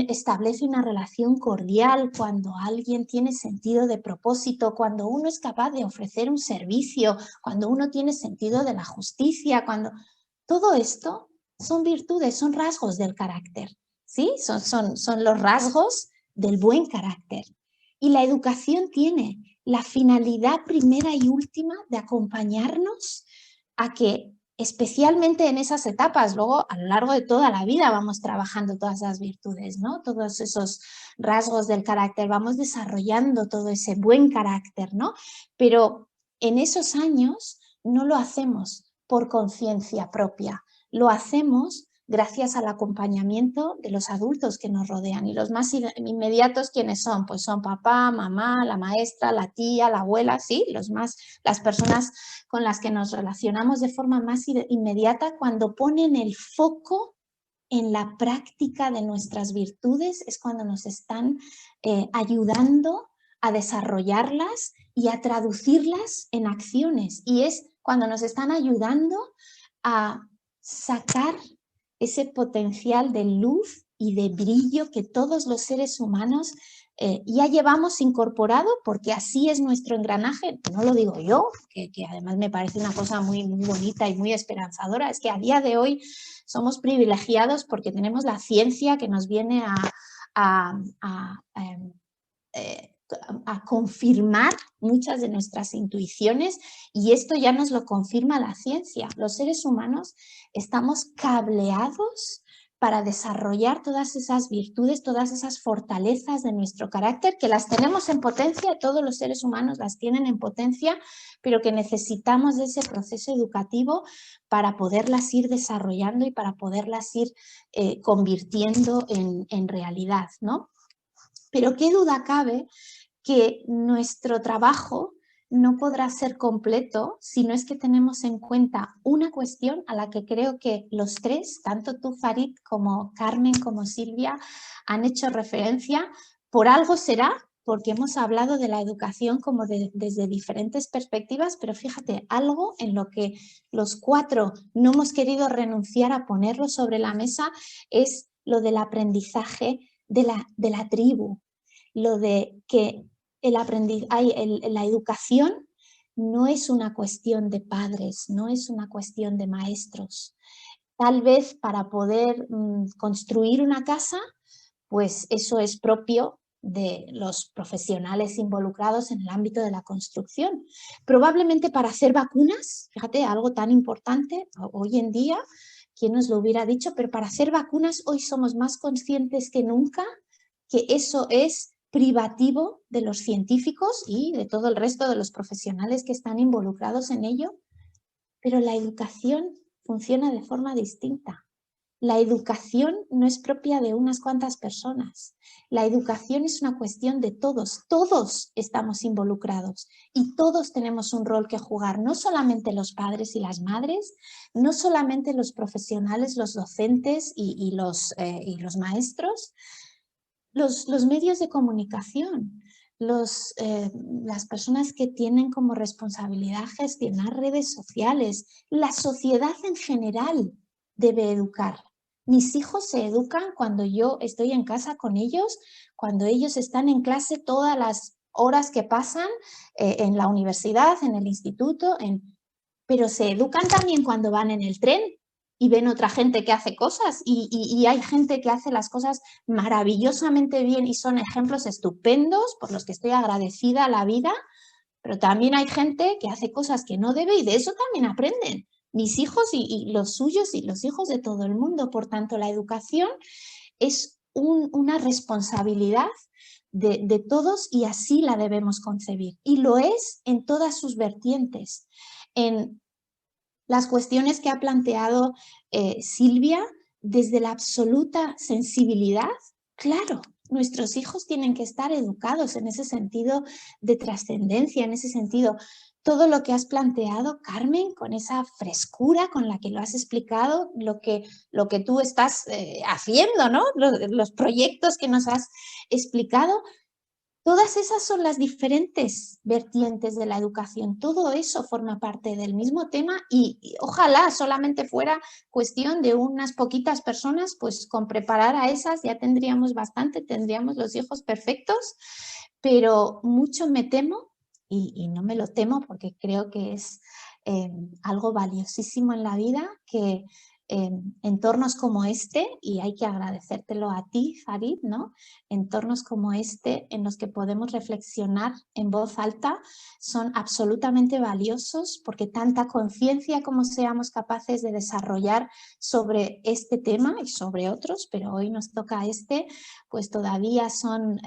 establece una relación cordial, cuando alguien tiene sentido de propósito, cuando uno es capaz de ofrecer un servicio, cuando uno tiene sentido de la justicia, cuando todo esto son virtudes, son rasgos del carácter, ¿sí? Son los rasgos del buen carácter. Y la educación tiene la finalidad primera y última de acompañarnos a que, especialmente en esas etapas, luego a lo largo de toda la vida vamos trabajando todas esas virtudes, ¿no? Todos esos rasgos del carácter, vamos desarrollando todo ese buen carácter, ¿no? Pero en esos años no lo hacemos por conciencia propia, lo hacemos gracias al acompañamiento de los adultos que nos rodean. Y los más inmediatos, ¿quiénes son? Pues son papá, mamá, la maestra, la tía, la abuela, sí, las personas con las que nos relacionamos de forma más inmediata cuando ponen el foco en la práctica de nuestras virtudes, es cuando nos están ayudando a desarrollarlas y a traducirlas en acciones. Y es cuando nos están ayudando a sacar ese potencial de luz y de brillo que todos los seres humanos ya llevamos incorporado, porque así es nuestro engranaje. No lo digo yo, que además me parece una cosa muy, muy bonita y muy esperanzadora, es que a día de hoy somos privilegiados porque tenemos la ciencia que nos viene a a confirmar muchas de nuestras intuiciones, y esto ya nos lo confirma la ciencia. Los seres humanos estamos cableados para desarrollar todas esas virtudes, todas esas fortalezas de nuestro carácter, que las tenemos en potencia, todos los seres humanos las tienen en potencia, pero que necesitamos de ese proceso educativo para poderlas ir desarrollando y para poderlas ir convirtiendo en realidad, ¿no? Pero qué duda cabe que nuestro trabajo no podrá ser completo si no es que tenemos en cuenta una cuestión a la que creo que los tres, tanto tú, Farid, como Carmen, como Silvia, han hecho referencia. Por algo será, porque hemos hablado de la educación como desde diferentes perspectivas, pero fíjate, algo en lo que los cuatro no hemos querido renunciar a ponerlo sobre la mesa es lo del aprendizaje de la tribu, lo de que la educación no es una cuestión de padres, no es una cuestión de maestros. Tal vez para poder construir una casa, pues eso es propio de los profesionales involucrados en el ámbito de la construcción. Probablemente para hacer vacunas, fíjate, algo tan importante hoy en día, ¿quién nos lo hubiera dicho? Pero para hacer vacunas hoy somos más conscientes que nunca que eso es privativo de los científicos y de todo el resto de los profesionales que están involucrados en ello, pero la educación funciona de forma distinta. La educación no es propia de unas cuantas personas. La educación es una cuestión de todos. Todos estamos involucrados y todos tenemos un rol que jugar. No solamente los padres y las madres, no solamente los profesionales, los docentes y los maestros, los medios de comunicación, las personas que tienen como responsabilidad gestionar redes sociales, la sociedad en general debe educar. Mis hijos se educan cuando yo estoy en casa con ellos, cuando ellos están en clase todas las horas que pasan en la universidad, en el instituto, pero se educan también cuando van en el tren y ven otra gente que hace cosas y hay gente que hace las cosas maravillosamente bien y son ejemplos estupendos por los que estoy agradecida a la vida, pero también hay gente que hace cosas que no debe y de eso también aprenden mis hijos y los suyos y los hijos de todo el mundo. Por tanto, la educación es una responsabilidad de todos y así la debemos concebir. Y lo es en todas sus vertientes. En las cuestiones que ha planteado Silvia, desde la absoluta sensibilidad, claro, nuestros hijos tienen que estar educados en ese sentido de trascendencia, en ese sentido. Todo lo que has planteado, Carmen, con esa frescura con la que lo has explicado, lo que tú estás haciendo, ¿no? Los proyectos que nos has explicado, todas esas son las diferentes vertientes de la educación. Todo eso forma parte del mismo tema y ojalá solamente fuera cuestión de unas poquitas personas, pues con preparar a esas ya tendríamos bastante, tendríamos los hijos perfectos, pero mucho me temo, y no me lo temo porque creo que es algo valiosísimo en la vida, que entornos como este, y hay que agradecértelo a ti, Farid, ¿no? Entornos como este en los que podemos reflexionar en voz alta son absolutamente valiosos porque tanta conciencia como seamos capaces de desarrollar sobre este tema y sobre otros, pero hoy nos toca este, pues todavía son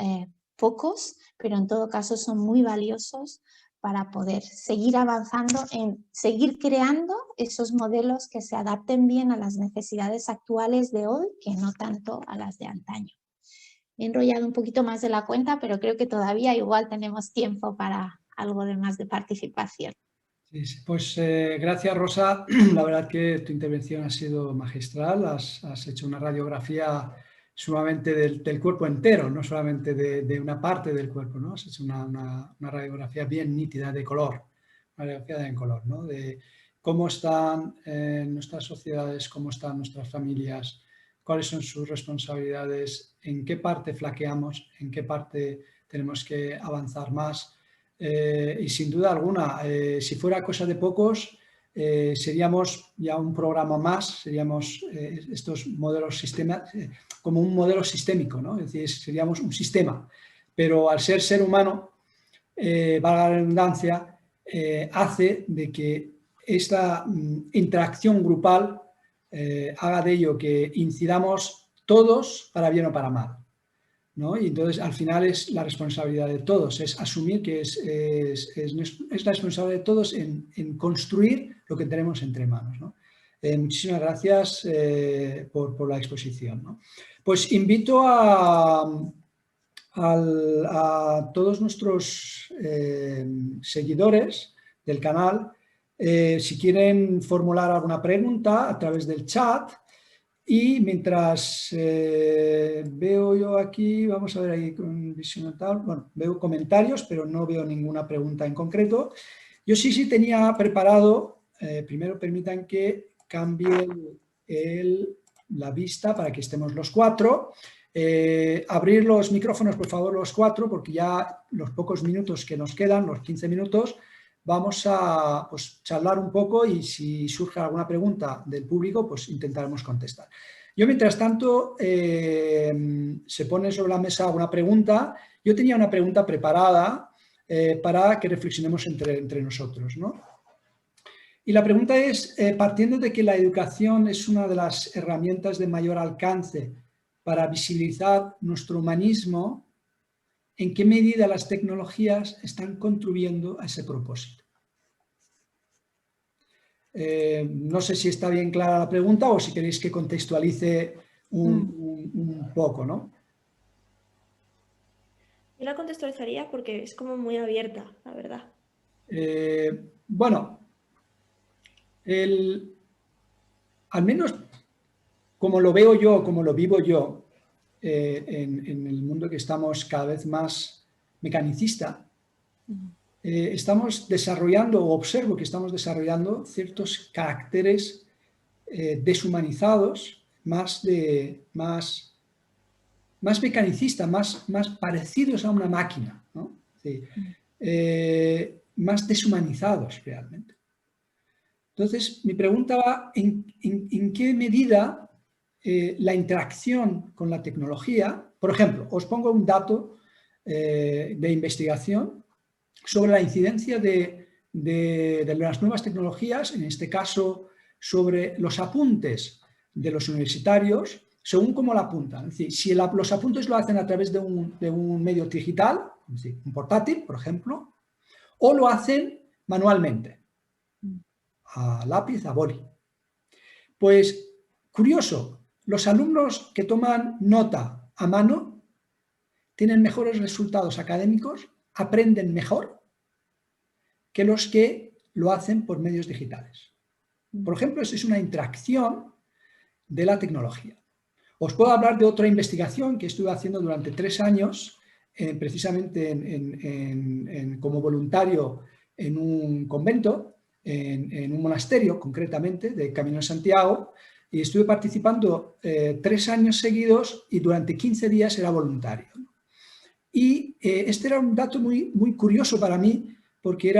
pocos, pero en todo caso son muy valiosos para poder seguir avanzando en seguir creando esos modelos que se adapten bien a las necesidades actuales de hoy, que no tanto a las de antaño. Me he enrollado un poquito más de la cuenta, pero creo que todavía igual tenemos tiempo para algo de más de participación. Sí, sí. Pues gracias, Rosa. La verdad que tu intervención ha sido magistral. Has hecho una radiografía sumamente del cuerpo entero, no solamente de una parte del cuerpo, ¿no? Has hecho una radiografía bien nítida de color, una radiografía en color, ¿no? De cómo están nuestras sociedades, cómo están nuestras familias, cuáles son sus responsabilidades, en qué parte flaqueamos, en qué parte tenemos que avanzar más. Y sin duda alguna, si fuera cosa de pocos, seríamos ya un programa más, seríamos estos modelos como un modelo sistémico, ¿no? Es decir, seríamos un sistema. pero al ser humano, valga la redundancia, hace de que esta interacción grupal haga de ello que incidamos todos para bien o para mal, ¿no? Y entonces al final es la responsabilidad de todos, es asumir que es la responsabilidad de todos en construir lo que tenemos entre manos, ¿no? Muchísimas gracias por la exposición, ¿no? Pues invito a todos nuestros seguidores del canal, si quieren formular alguna pregunta a través del chat. Y mientras veo yo aquí, vamos a ver ahí con visión tal, bueno, veo comentarios, pero no veo ninguna pregunta en concreto. Yo sí tenía preparado, primero permitan que cambie la vista para que estemos los cuatro. Abrir los micrófonos, por favor, los cuatro, porque ya los pocos minutos que nos quedan, los 15 minutos, vamos a charlar un poco y si surge alguna pregunta del público, pues intentaremos contestar. Yo, mientras tanto, se pone sobre la mesa una pregunta. Yo tenía una pregunta preparada para que reflexionemos entre nosotros, ¿no? Y la pregunta es, partiendo de que la educación es una de las herramientas de mayor alcance para visibilizar nuestro humanismo, ¿en qué medida las tecnologías están contribuyendo a ese propósito? No sé si está bien clara la pregunta o si queréis que contextualice un poco, ¿no? Yo la contextualizaría porque es como muy abierta, la verdad. Bueno, al menos como lo veo yo, como lo vivo yo, en el mundo que estamos cada vez más mecanicista, estamos desarrollando, o observo que estamos desarrollando ciertos caracteres deshumanizados, más mecanicistas, más parecidos a una máquina, ¿no? Sí, más deshumanizados realmente. Entonces, mi pregunta va en qué medida la interacción con la tecnología, por ejemplo, os pongo un dato de investigación sobre la incidencia de las nuevas tecnologías, en este caso sobre los apuntes de los universitarios, según cómo la apuntan. Es decir, si los apuntes lo hacen a través de un medio digital, es decir, un portátil, por ejemplo, o lo hacen manualmente, a lápiz, a boli. Pues, curioso, los alumnos que toman nota a mano tienen mejores resultados académicos, aprenden mejor que los que lo hacen por medios digitales. Por ejemplo, eso es una interacción de la tecnología. Os puedo hablar de otra investigación que estuve haciendo durante 3 años, precisamente como voluntario en un convento, en un monasterio concretamente, de Camino de Santiago, y estuve participando 3 años seguidos y durante 15 días era voluntario. Y este era un dato muy curioso para mí, porque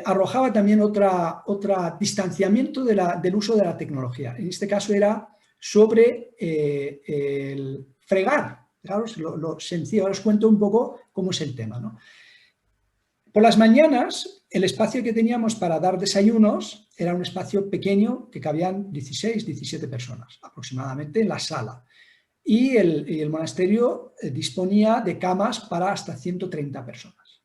arrojaba también otro distanciamiento del uso de la tecnología. En este caso era sobre el fregar. Claro, lo sencillo. Ahora os cuento un poco cómo es el tema, ¿no? Por las mañanas, el espacio que teníamos para dar desayunos era un espacio pequeño que cabían 16, 17 personas aproximadamente en la sala. Y el monasterio disponía de camas para hasta 130 personas.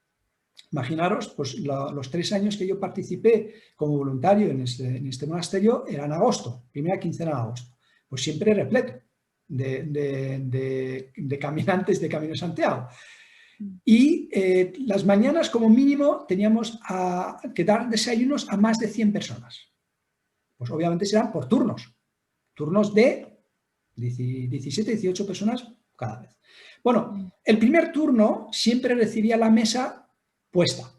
Imaginaros, pues los 3 años que yo participé como voluntario en este monasterio eran en agosto, primera quincena de agosto. Pues siempre repleto de caminantes de Camino de Santiago. Y las mañanas, como mínimo, teníamos que dar desayunos a más de 100 personas. Pues obviamente serán por turnos de 17, 18 personas cada vez. Bueno, el primer turno siempre recibía la mesa puesta.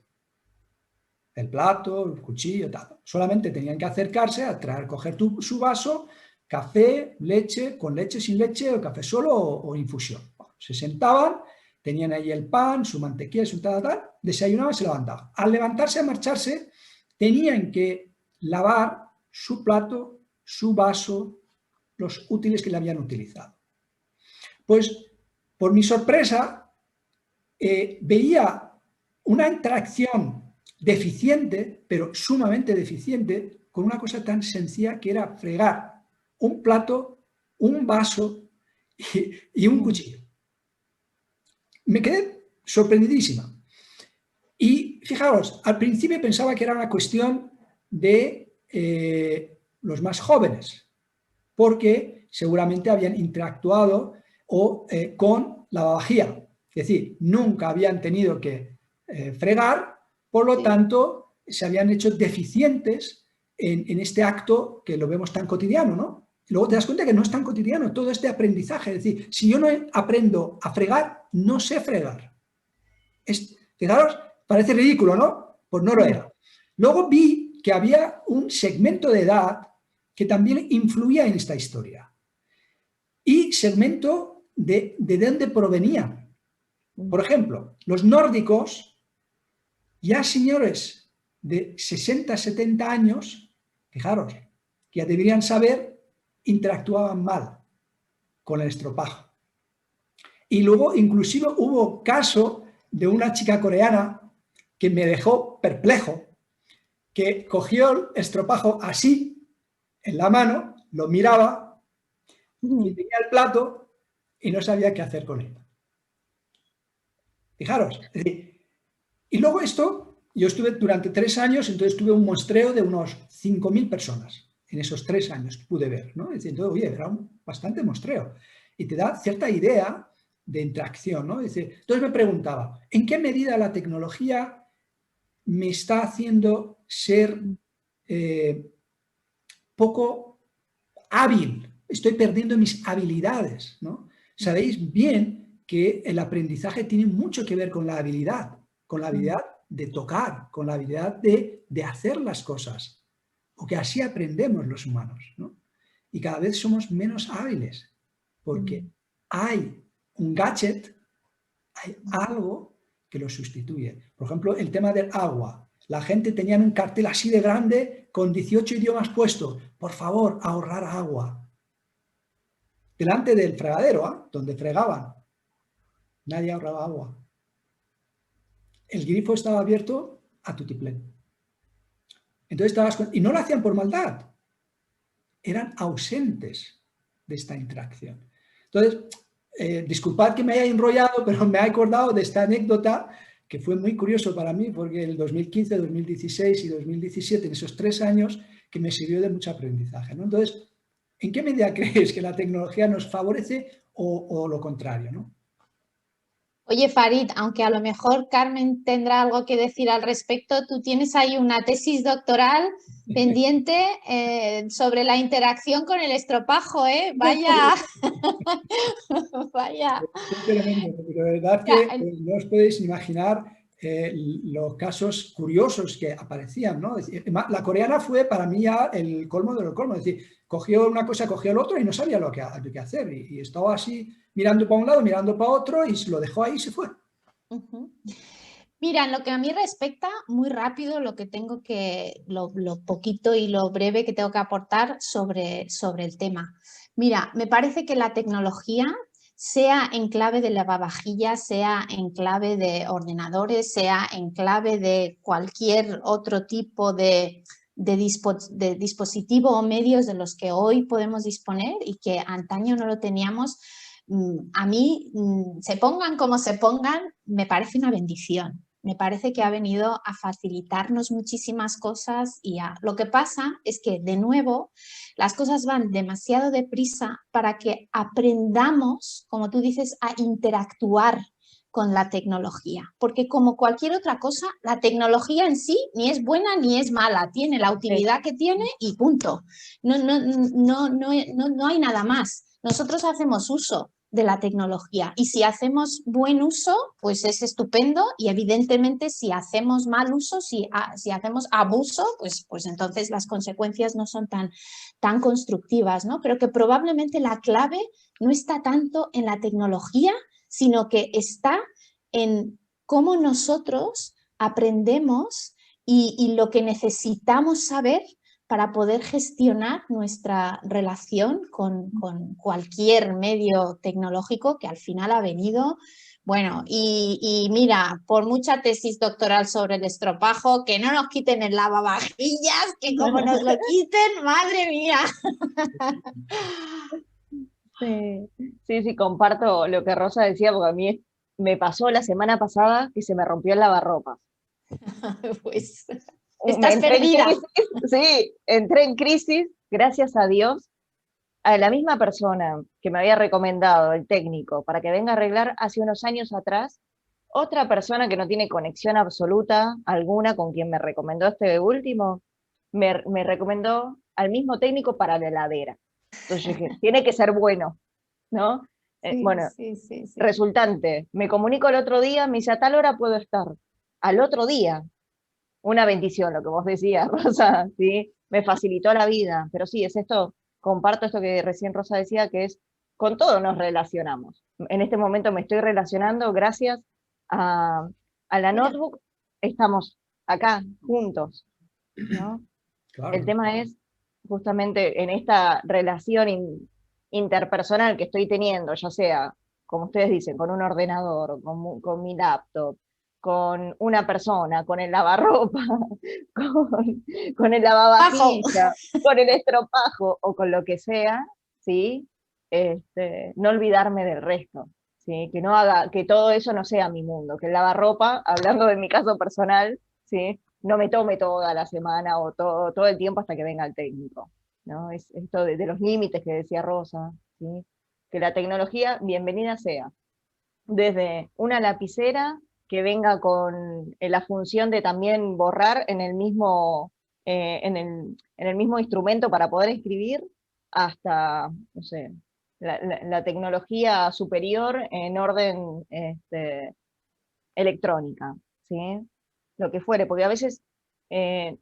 El plato, el cuchillo, tal. Solamente tenían que acercarse a coger su vaso, café, leche, con leche, sin leche, o café solo o infusión. Bueno, se sentaban, tenían ahí el pan, su mantequilla, su tal, desayunaban y se levantaban. Al levantarse, a marcharse, tenían que lavar su plato, su vaso, los útiles que le habían utilizado. Pues, por mi sorpresa, veía una interacción deficiente, pero sumamente deficiente, con una cosa tan sencilla que era fregar un plato, un vaso y un cuchillo. Me quedé sorprendidísima. Y fijaros, al principio pensaba que era una cuestión de los más jóvenes, porque seguramente habían interactuado con lavavajilla. Es decir, nunca habían tenido que fregar, por lo tanto, se habían hecho deficientes en este acto que lo vemos tan cotidiano, ¿no? Y luego te das cuenta que no es tan cotidiano, todo es de aprendizaje. Es decir, si yo no aprendo a fregar, no sé fregar. Fijaros, parece ridículo, ¿no? Pues no lo era. Luego vi que había un segmento de edad que también influía en esta historia. Y segmento de dónde provenían. Por ejemplo, los nórdicos, ya señores de 60, 70 años, fijaros, que ya deberían saber, interactuaban mal con el estropajo. Y luego inclusive hubo caso de una chica coreana que me dejó perplejo, que cogió el estropajo así, en la mano, lo miraba, y tenía el plato y no sabía qué hacer con él. Fijaros. Es decir, y luego esto, yo estuve durante 3 años, entonces tuve un muestreo de unos 5.000 personas. En esos 3 años pude ver, ¿no? Es decir, oye, era bastante muestreo. Y te da cierta idea de interacción, ¿no? Es decir, entonces me preguntaba, ¿en qué medida la tecnología me está haciendo ser poco hábil? Estoy perdiendo mis habilidades, ¿no? Sabéis bien que el aprendizaje tiene mucho que ver con la habilidad de tocar, con la habilidad de hacer las cosas, porque así aprendemos los humanos, ¿no? Y cada vez somos menos hábiles, porque hay un gadget, hay algo que lo sustituye. Por ejemplo, el tema del agua. La gente tenía un cartel así de grande con 18 idiomas puestos. Por favor, ahorrar agua. Delante del fregadero, ¿eh? Donde fregaban. Nadie ahorraba agua. El grifo estaba abierto a tutiplén. Entonces y no lo hacían por maldad. Eran ausentes de esta interacción. Entonces, disculpad que me haya enrollado, pero me he acordado de esta anécdota que fue muy curioso para mí, porque el 2015, 2016 y 2017, en esos 3 años, que me sirvió de mucho aprendizaje, ¿no? Entonces, ¿en qué medida crees que la tecnología nos favorece o lo contrario, ¿no? Oye, Farid, aunque a lo mejor Carmen tendrá algo que decir al respecto, tú tienes ahí una tesis doctoral pendiente sobre la interacción con el estropajo, ¿eh? Vaya. Vaya. Es tremendo, porque de verdad que no os podéis imaginar los casos curiosos que aparecían, ¿no? Es decir, la coreana fue para mí ya el colmo de lo colmo, es decir, cogió una cosa, cogió el otro y no sabía lo que hacer, y estaba así mirando para un lado, mirando para otro, y lo dejó ahí y se fue. Mira, en lo que a mí respecta, muy rápido lo que tengo que, lo poquito y lo breve que tengo que aportar sobre el tema. Mira, me parece que la tecnología, sea en clave de lavavajillas, sea en clave de ordenadores, sea en clave de cualquier otro tipo de dispositivo o medios de los que hoy podemos disponer y que antaño no lo teníamos, a mí, se pongan como se pongan, me parece una bendición. Me parece que ha venido a facilitarnos muchísimas cosas y lo que pasa es que, de nuevo, las cosas van demasiado deprisa para que aprendamos, como tú dices, a interactuar con la tecnología. Porque como cualquier otra cosa, la tecnología en sí ni es buena ni es mala. Tiene la utilidad que tiene y punto. No hay nada más. Nosotros hacemos uso de la tecnología y si hacemos buen uso, pues es estupendo, y evidentemente si hacemos mal uso, si hacemos abuso, pues entonces las consecuencias no son tan constructivas, ¿no? Pero que probablemente la clave no está tanto en la tecnología, sino que está en cómo nosotros aprendemos y lo que necesitamos saber para poder gestionar nuestra relación con cualquier medio tecnológico que al final ha venido Bueno, y mira, por mucha tesis doctoral sobre el estropajo, que no nos quiten el lavavajillas, que como nos lo quiten, madre mía. Sí, comparto lo que Rosa decía, porque a mí me pasó la semana pasada que se me rompió el lavarropas. Pues estás Entré en perdida. crisis, sí, entré en crisis, gracias a Dios, a la misma persona que me había recomendado, el técnico, para que venga a arreglar hace unos años atrás, otra persona que no tiene conexión absoluta alguna con quien me recomendó este último, me recomendó al mismo técnico para la heladera. Entonces yo dije, tiene que ser bueno, ¿no? Bueno, Sí. resultante, me comunico el otro día, me dice, a tal hora puedo estar. Al otro día, una bendición, lo que vos decías, Rosa, ¿sí? Me facilitó la vida, pero sí, es esto, comparto esto que recién Rosa decía, que es, con todo nos relacionamos. En este momento me estoy relacionando gracias a, a la Mira. notebook, estamos acá, juntos, ¿no? Claro. El tema es justamente en esta relación interpersonal que estoy teniendo, ya sea, como ustedes dicen, con un ordenador, con mi laptop, con una persona, con el lavarropa, con el Bajo. lavavajilla, con el estropajo o con lo que sea, ¿sí? No olvidarme del resto, ¿sí? Que no haga, que todo eso no sea mi mundo, que el lavarropa, hablando de mi caso personal, ¿sí? No me tome toda la semana o todo el tiempo hasta que venga el técnico, ¿no? Es esto de los límites que decía Rosa, ¿sí? Que la tecnología, bienvenida sea, desde una lapicera que venga con la función de también borrar en el mismo, en el mismo instrumento para poder escribir, hasta, no sé, la tecnología superior en orden electrónica, ¿sí? Lo que fuere, porque a veces eh,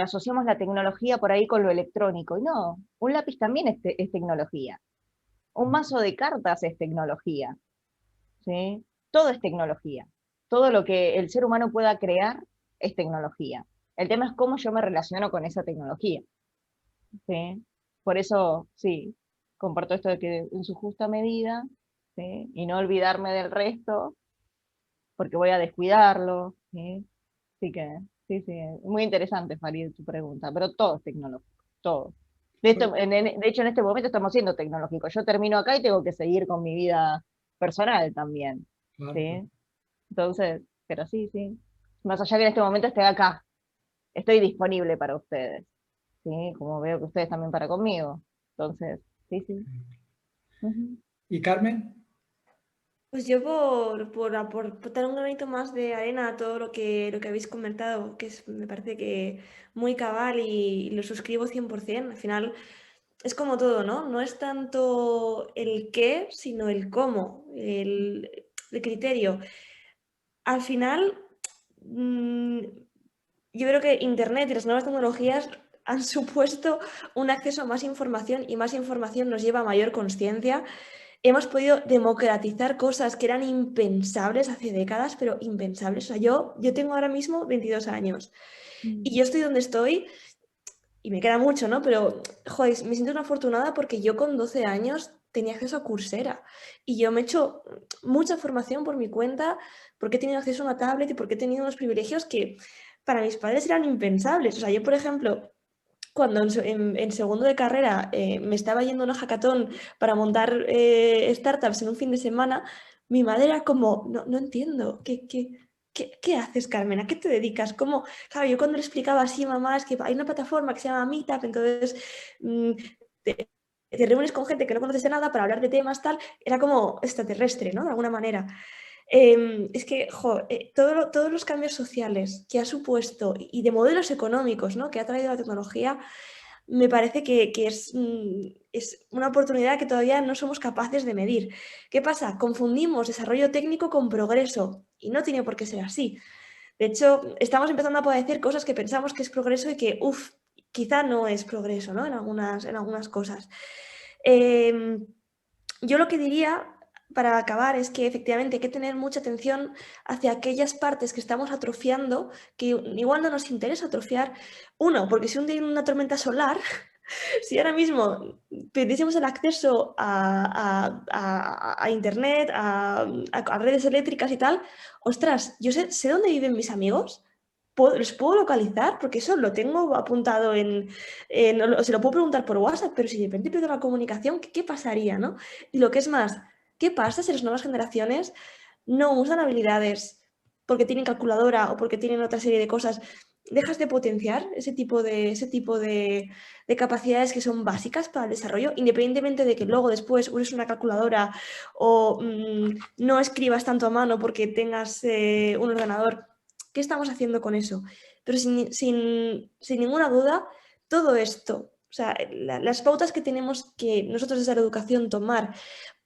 asociamos la tecnología por ahí con lo electrónico, y no, un lápiz también es tecnología, un mazo de cartas es tecnología, ¿sí? Todo es tecnología, todo lo que el ser humano pueda crear es tecnología. El tema es cómo yo me relaciono con esa tecnología, ¿sí? Por eso, sí, comparto esto de que en su justa medida, ¿sí? Y no olvidarme del resto, porque voy a descuidarlo, ¿sí? Así que, sí, muy interesante, Farid, tu pregunta, pero todo es tecnológico, todo. De hecho, en este momento estamos siendo tecnológicos. Yo termino acá y tengo que seguir con mi vida personal también, Claro. ¿sí? Entonces, pero sí. Más allá que en este momento esté acá, estoy disponible para ustedes, ¿sí? Como veo que ustedes también para conmigo. Entonces, sí. Ujú. ¿Y Carmen? Pues yo por aportar un granito más de arena a todo lo que habéis comentado, me parece que muy cabal y lo suscribo 100%. Al final es como todo, ¿no? No es tanto el qué, sino el cómo, el criterio. Al final, yo creo que Internet y las nuevas tecnologías han supuesto un acceso a más información y más información nos lleva a mayor conciencia. Hemos podido democratizar cosas que eran impensables hace décadas, pero impensables. O sea, yo tengo ahora mismo 22 años y yo estoy donde estoy y me queda mucho, ¿no? Pero, joder, me siento una afortunada porque yo con 12 años tenía acceso a Coursera y yo me he hecho mucha formación por mi cuenta porque he tenido acceso a una tablet y porque he tenido unos privilegios que para mis padres eran impensables. O sea, yo, por ejemplo, cuando en segundo de carrera me estaba yendo a una hackathon para montar startups en un fin de semana, mi madre era como, no entiendo, ¿qué haces, Carmen? ¿A qué te dedicas? ¿Cómo? Claro, yo cuando le explicaba así, mamá, es que hay una plataforma que se llama Meetup, entonces te, te reúnes con gente que no conoces de nada para hablar de temas, tal, era como extraterrestre, ¿no? De alguna manera. Es que todos los cambios sociales que ha supuesto y de modelos económicos, ¿no? Que ha traído la tecnología, me parece que es una oportunidad que todavía no somos capaces de medir. ¿Qué pasa? Confundimos desarrollo técnico con progreso y no tiene por qué ser así. De hecho, estamos empezando a padecer cosas que pensamos que es progreso y que, quizá no es progreso, ¿no? En algunas cosas. Yo lo que diría para acabar es que efectivamente hay que tener mucha atención hacia aquellas partes que estamos atrofiando, que igual no nos interesa atrofiar. Uno, porque si un día hay una tormenta solar, Si ahora mismo perdiésemos el acceso a Internet, a redes eléctricas y tal, ostras, yo sé dónde viven mis amigos, los puedo localizar, porque eso lo tengo apuntado se lo puedo preguntar por WhatsApp, pero si de repente pierdo la comunicación, ¿qué pasaría, no? Y lo que es más, ¿qué pasa si las nuevas generaciones no usan habilidades porque tienen calculadora o porque tienen otra serie de cosas? Dejas de potenciar ese tipo de capacidades que son básicas para el desarrollo, independientemente de que luego después uses una calculadora o no escribas tanto a mano porque tengas un ordenador. ¿Qué estamos haciendo con eso? Pero sin ninguna duda, todo esto, o sea, las pautas que tenemos que nosotros desde la educación tomar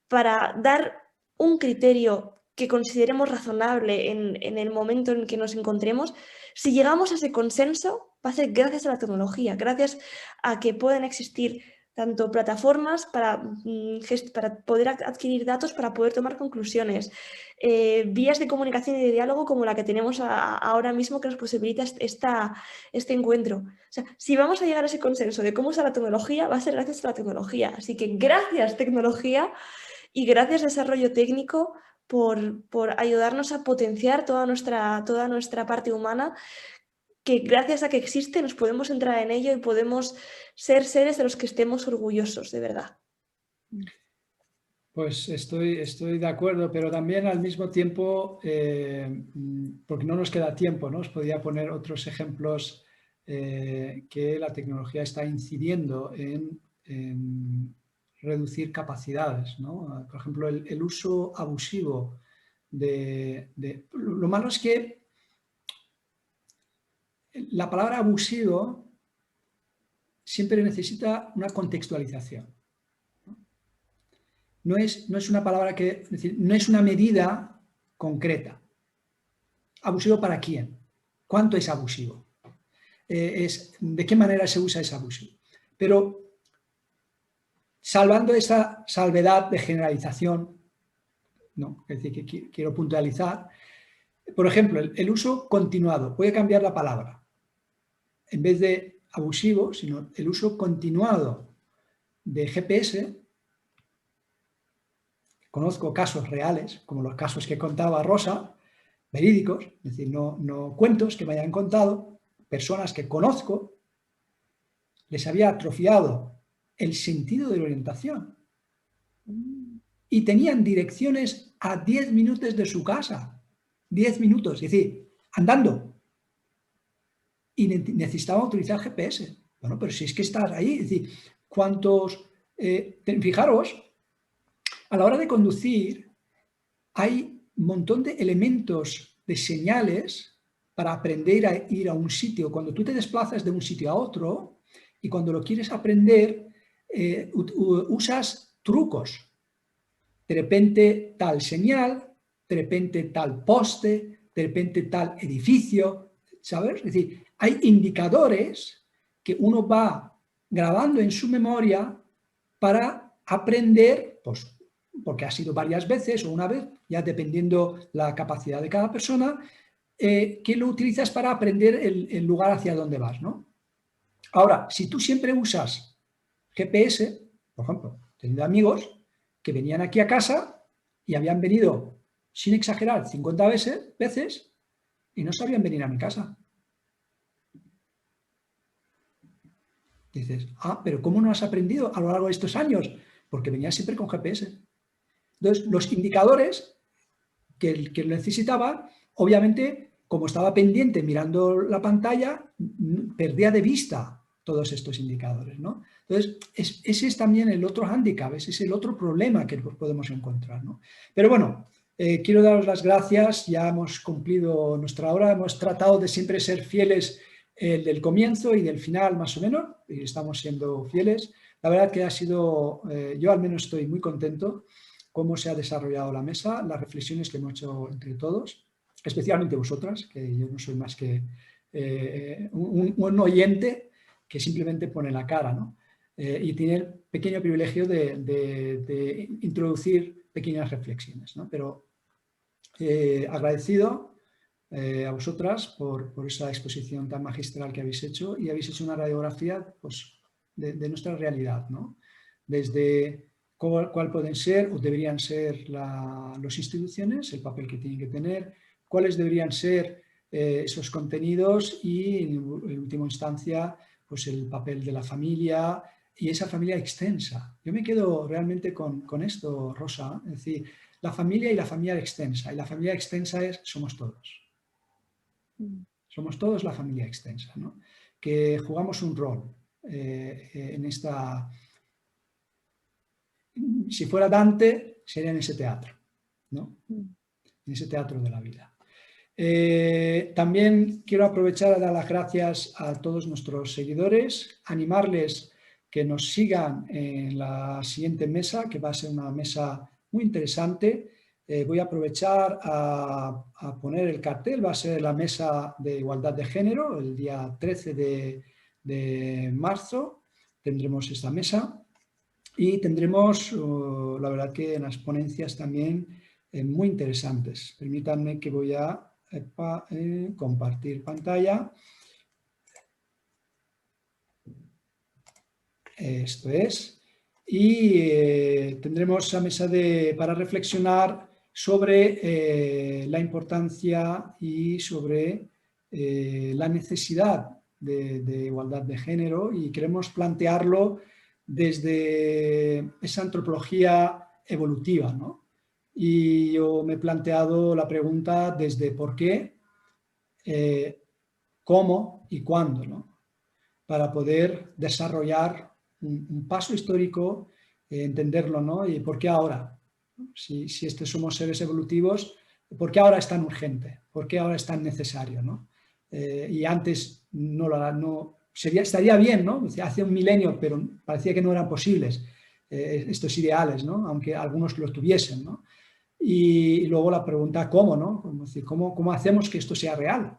para dar un criterio que consideremos razonable en el momento en que nos encontremos, si llegamos a ese consenso, va a ser gracias a la tecnología, gracias a que pueden existir tanto plataformas para poder adquirir datos, para poder tomar conclusiones, vías de comunicación y de diálogo como la que tenemos ahora mismo, que nos posibilita este encuentro. O sea, si vamos a llegar a ese consenso de cómo usar la tecnología, va a ser gracias a la tecnología. Así que gracias, tecnología, y gracias, desarrollo técnico, por ayudarnos a potenciar toda nuestra parte humana, que gracias a que existe nos podemos entrar en ello y podemos ser seres de los que estemos orgullosos, de verdad. Pues estoy de acuerdo, pero también al mismo tiempo, porque no nos queda tiempo, ¿no? Os podría poner otros ejemplos que la tecnología está incidiendo en reducir capacidades, ¿no? Por ejemplo, el uso abusivo Lo malo es que la palabra abusivo siempre necesita una contextualización. No es una palabra es decir, no es una medida concreta. ¿Abusivo para quién? ¿Cuánto es abusivo? ¿De qué manera se usa ese abusivo? Pero salvando esa salvedad de generalización, ¿no? Es decir, que quiero puntualizar, por ejemplo, el uso continuado. Voy a cambiar la palabra. En vez de abusivo, sino el uso continuado de GPS. Conozco casos reales, como los casos que contaba Rosa, verídicos, es decir, no cuentos que me hayan contado, personas que conozco, les había atrofiado el sentido de la orientación y tenían direcciones a 10 minutos de su casa, 10 minutos, es decir, andando, y necesitaban utilizar GPS. Bueno, pero si es que estás ahí, es decir, fijaros, a la hora de conducir hay un montón de elementos, de señales para aprender a ir a un sitio. Cuando tú te desplazas de un sitio a otro y cuando lo quieres aprender, usas trucos. De repente tal señal, de repente tal poste, de repente tal edificio, ¿sabes? Es decir, hay indicadores que uno va grabando en su memoria para aprender, pues, porque ha sido varias veces o una vez, ya dependiendo la capacidad de cada persona, que lo utilizas para aprender el lugar hacia donde vas, ¿no? Ahora, si tú siempre usas GPS, por ejemplo, teniendo amigos que venían aquí a casa y habían venido, sin exagerar, 50 veces y no sabían venir a mi casa. Dices, pero ¿cómo no has aprendido a lo largo de estos años? Porque venía siempre con GPS. Entonces, los indicadores que lo necesitaba, obviamente, como estaba pendiente mirando la pantalla, perdía de vista todos estos indicadores, ¿no? Entonces, ese es también el otro hándicap, ese es el otro problema que podemos encontrar, ¿no? Pero bueno, quiero daros las gracias, ya hemos cumplido nuestra hora, hemos tratado de siempre ser fieles del comienzo y del final, más o menos, y estamos siendo fieles. La verdad que ha sido, yo al menos estoy muy contento cómo se ha desarrollado la mesa, las reflexiones que hemos hecho entre todos, especialmente vosotras, que yo no soy más que un oyente que simplemente pone la cara, ¿no? Y tiene el pequeño privilegio de introducir pequeñas reflexiones, ¿no? Pero agradecido a vosotras por esa exposición tan magistral que habéis hecho y habéis hecho una radiografía pues, de nuestra realidad, ¿no? Desde cuál pueden ser o deberían ser las instituciones, el papel que tienen que tener, cuáles deberían ser esos contenidos y, en última instancia, pues el papel de la familia y esa familia extensa. Yo me quedo realmente con esto, Rosa, es decir, la familia y la familia extensa. Y la familia extensa somos todos. Somos todos la familia extensa, ¿no? Que jugamos un rol en esta... Si fuera Dante, sería en ese teatro, ¿no? En ese teatro de la vida. También quiero aprovechar a dar las gracias a todos nuestros seguidores, animarles que nos sigan en la siguiente mesa, que va a ser una mesa muy interesante. Voy a aprovechar a poner el cartel, va a ser la mesa de igualdad de género, el día 13 de marzo tendremos esta mesa y tendremos, la verdad que en las ponencias también muy interesantes. Permítanme que voy a compartir pantalla. Esto es. Y tendremos esa mesa para reflexionar sobre la importancia y sobre la necesidad de igualdad de género, y queremos plantearlo desde esa antropología evolutiva, ¿no? Y yo me he planteado la pregunta desde por qué, cómo y cuándo, ¿no? Para poder desarrollar un paso histórico, entenderlo, ¿no? Y por qué ahora. Si estos somos seres evolutivos, ¿por qué ahora es tan urgente? ¿Por qué ahora es tan necesario, ¿no? Y antes estaría bien, ¿no? Hace un milenio, pero parecía que no eran posibles estos ideales, ¿no? Aunque algunos lo tuviesen, ¿no? Y luego la pregunta ¿cómo?, ¿no? ¿Cómo hacemos que esto sea real?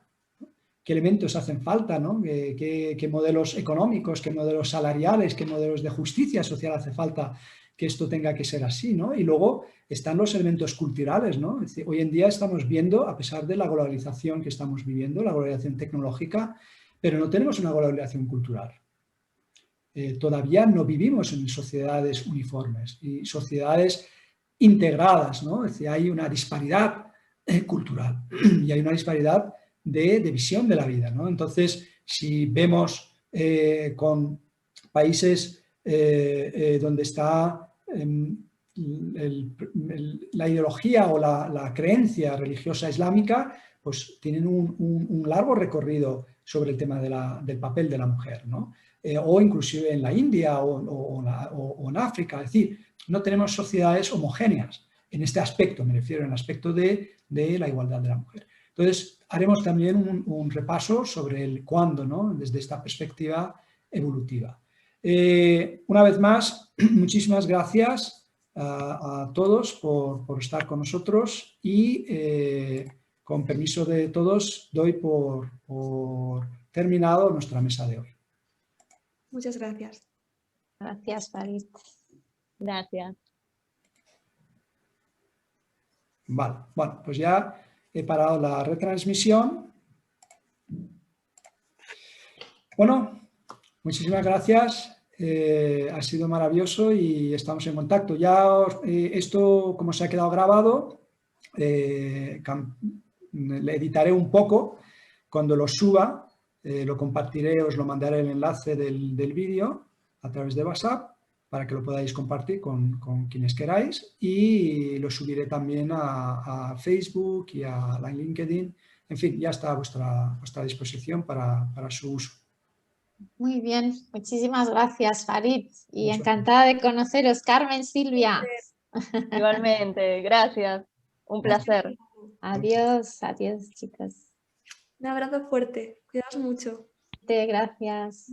¿Qué elementos hacen falta, ¿no? ¿Qué modelos económicos, qué modelos salariales, qué modelos de justicia social hace falta que esto tenga que ser así, ¿no? Y luego están los elementos culturales, ¿no? Es decir, hoy en día estamos viendo, a pesar de la globalización que estamos viviendo, la globalización tecnológica, pero no tenemos una globalización cultural. Todavía no vivimos en sociedades uniformes y sociedades integradas, ¿no? Es decir, hay una disparidad cultural y hay una disparidad de visión de la vida, ¿no? Entonces, si vemos con países donde está la ideología o la creencia religiosa islámica, pues tienen un largo recorrido sobre el tema del papel de la mujer, ¿no? O inclusive en la India o en África. Es decir, no tenemos sociedades homogéneas en este aspecto, me refiero en el aspecto de la igualdad de la mujer. Entonces, haremos también un repaso sobre el cuándo, ¿no? Desde esta perspectiva evolutiva. Una vez más, muchísimas gracias a todos por estar con nosotros y con permiso de todos doy por terminado nuestra mesa de hoy. Muchas gracias. Gracias, Farid. Gracias. Vale, bueno, pues ya he parado la retransmisión. Bueno, muchísimas gracias. Ha sido maravilloso y estamos en contacto. Ya esto, como se ha quedado grabado, le editaré un poco. Cuando lo suba, lo compartiré, os lo mandaré el enlace del vídeo a través de WhatsApp para que lo podáis compartir con quienes queráis, y lo subiré también a Facebook y a LinkedIn. En fin, ya está a vuestra disposición para su uso. Muy bien, muchísimas gracias, Farid, y encantada de conoceros. Carmen, Silvia. Igualmente, gracias. Un placer. Adiós, adiós, chicas. Un abrazo fuerte. Cuidaos mucho. Gracias.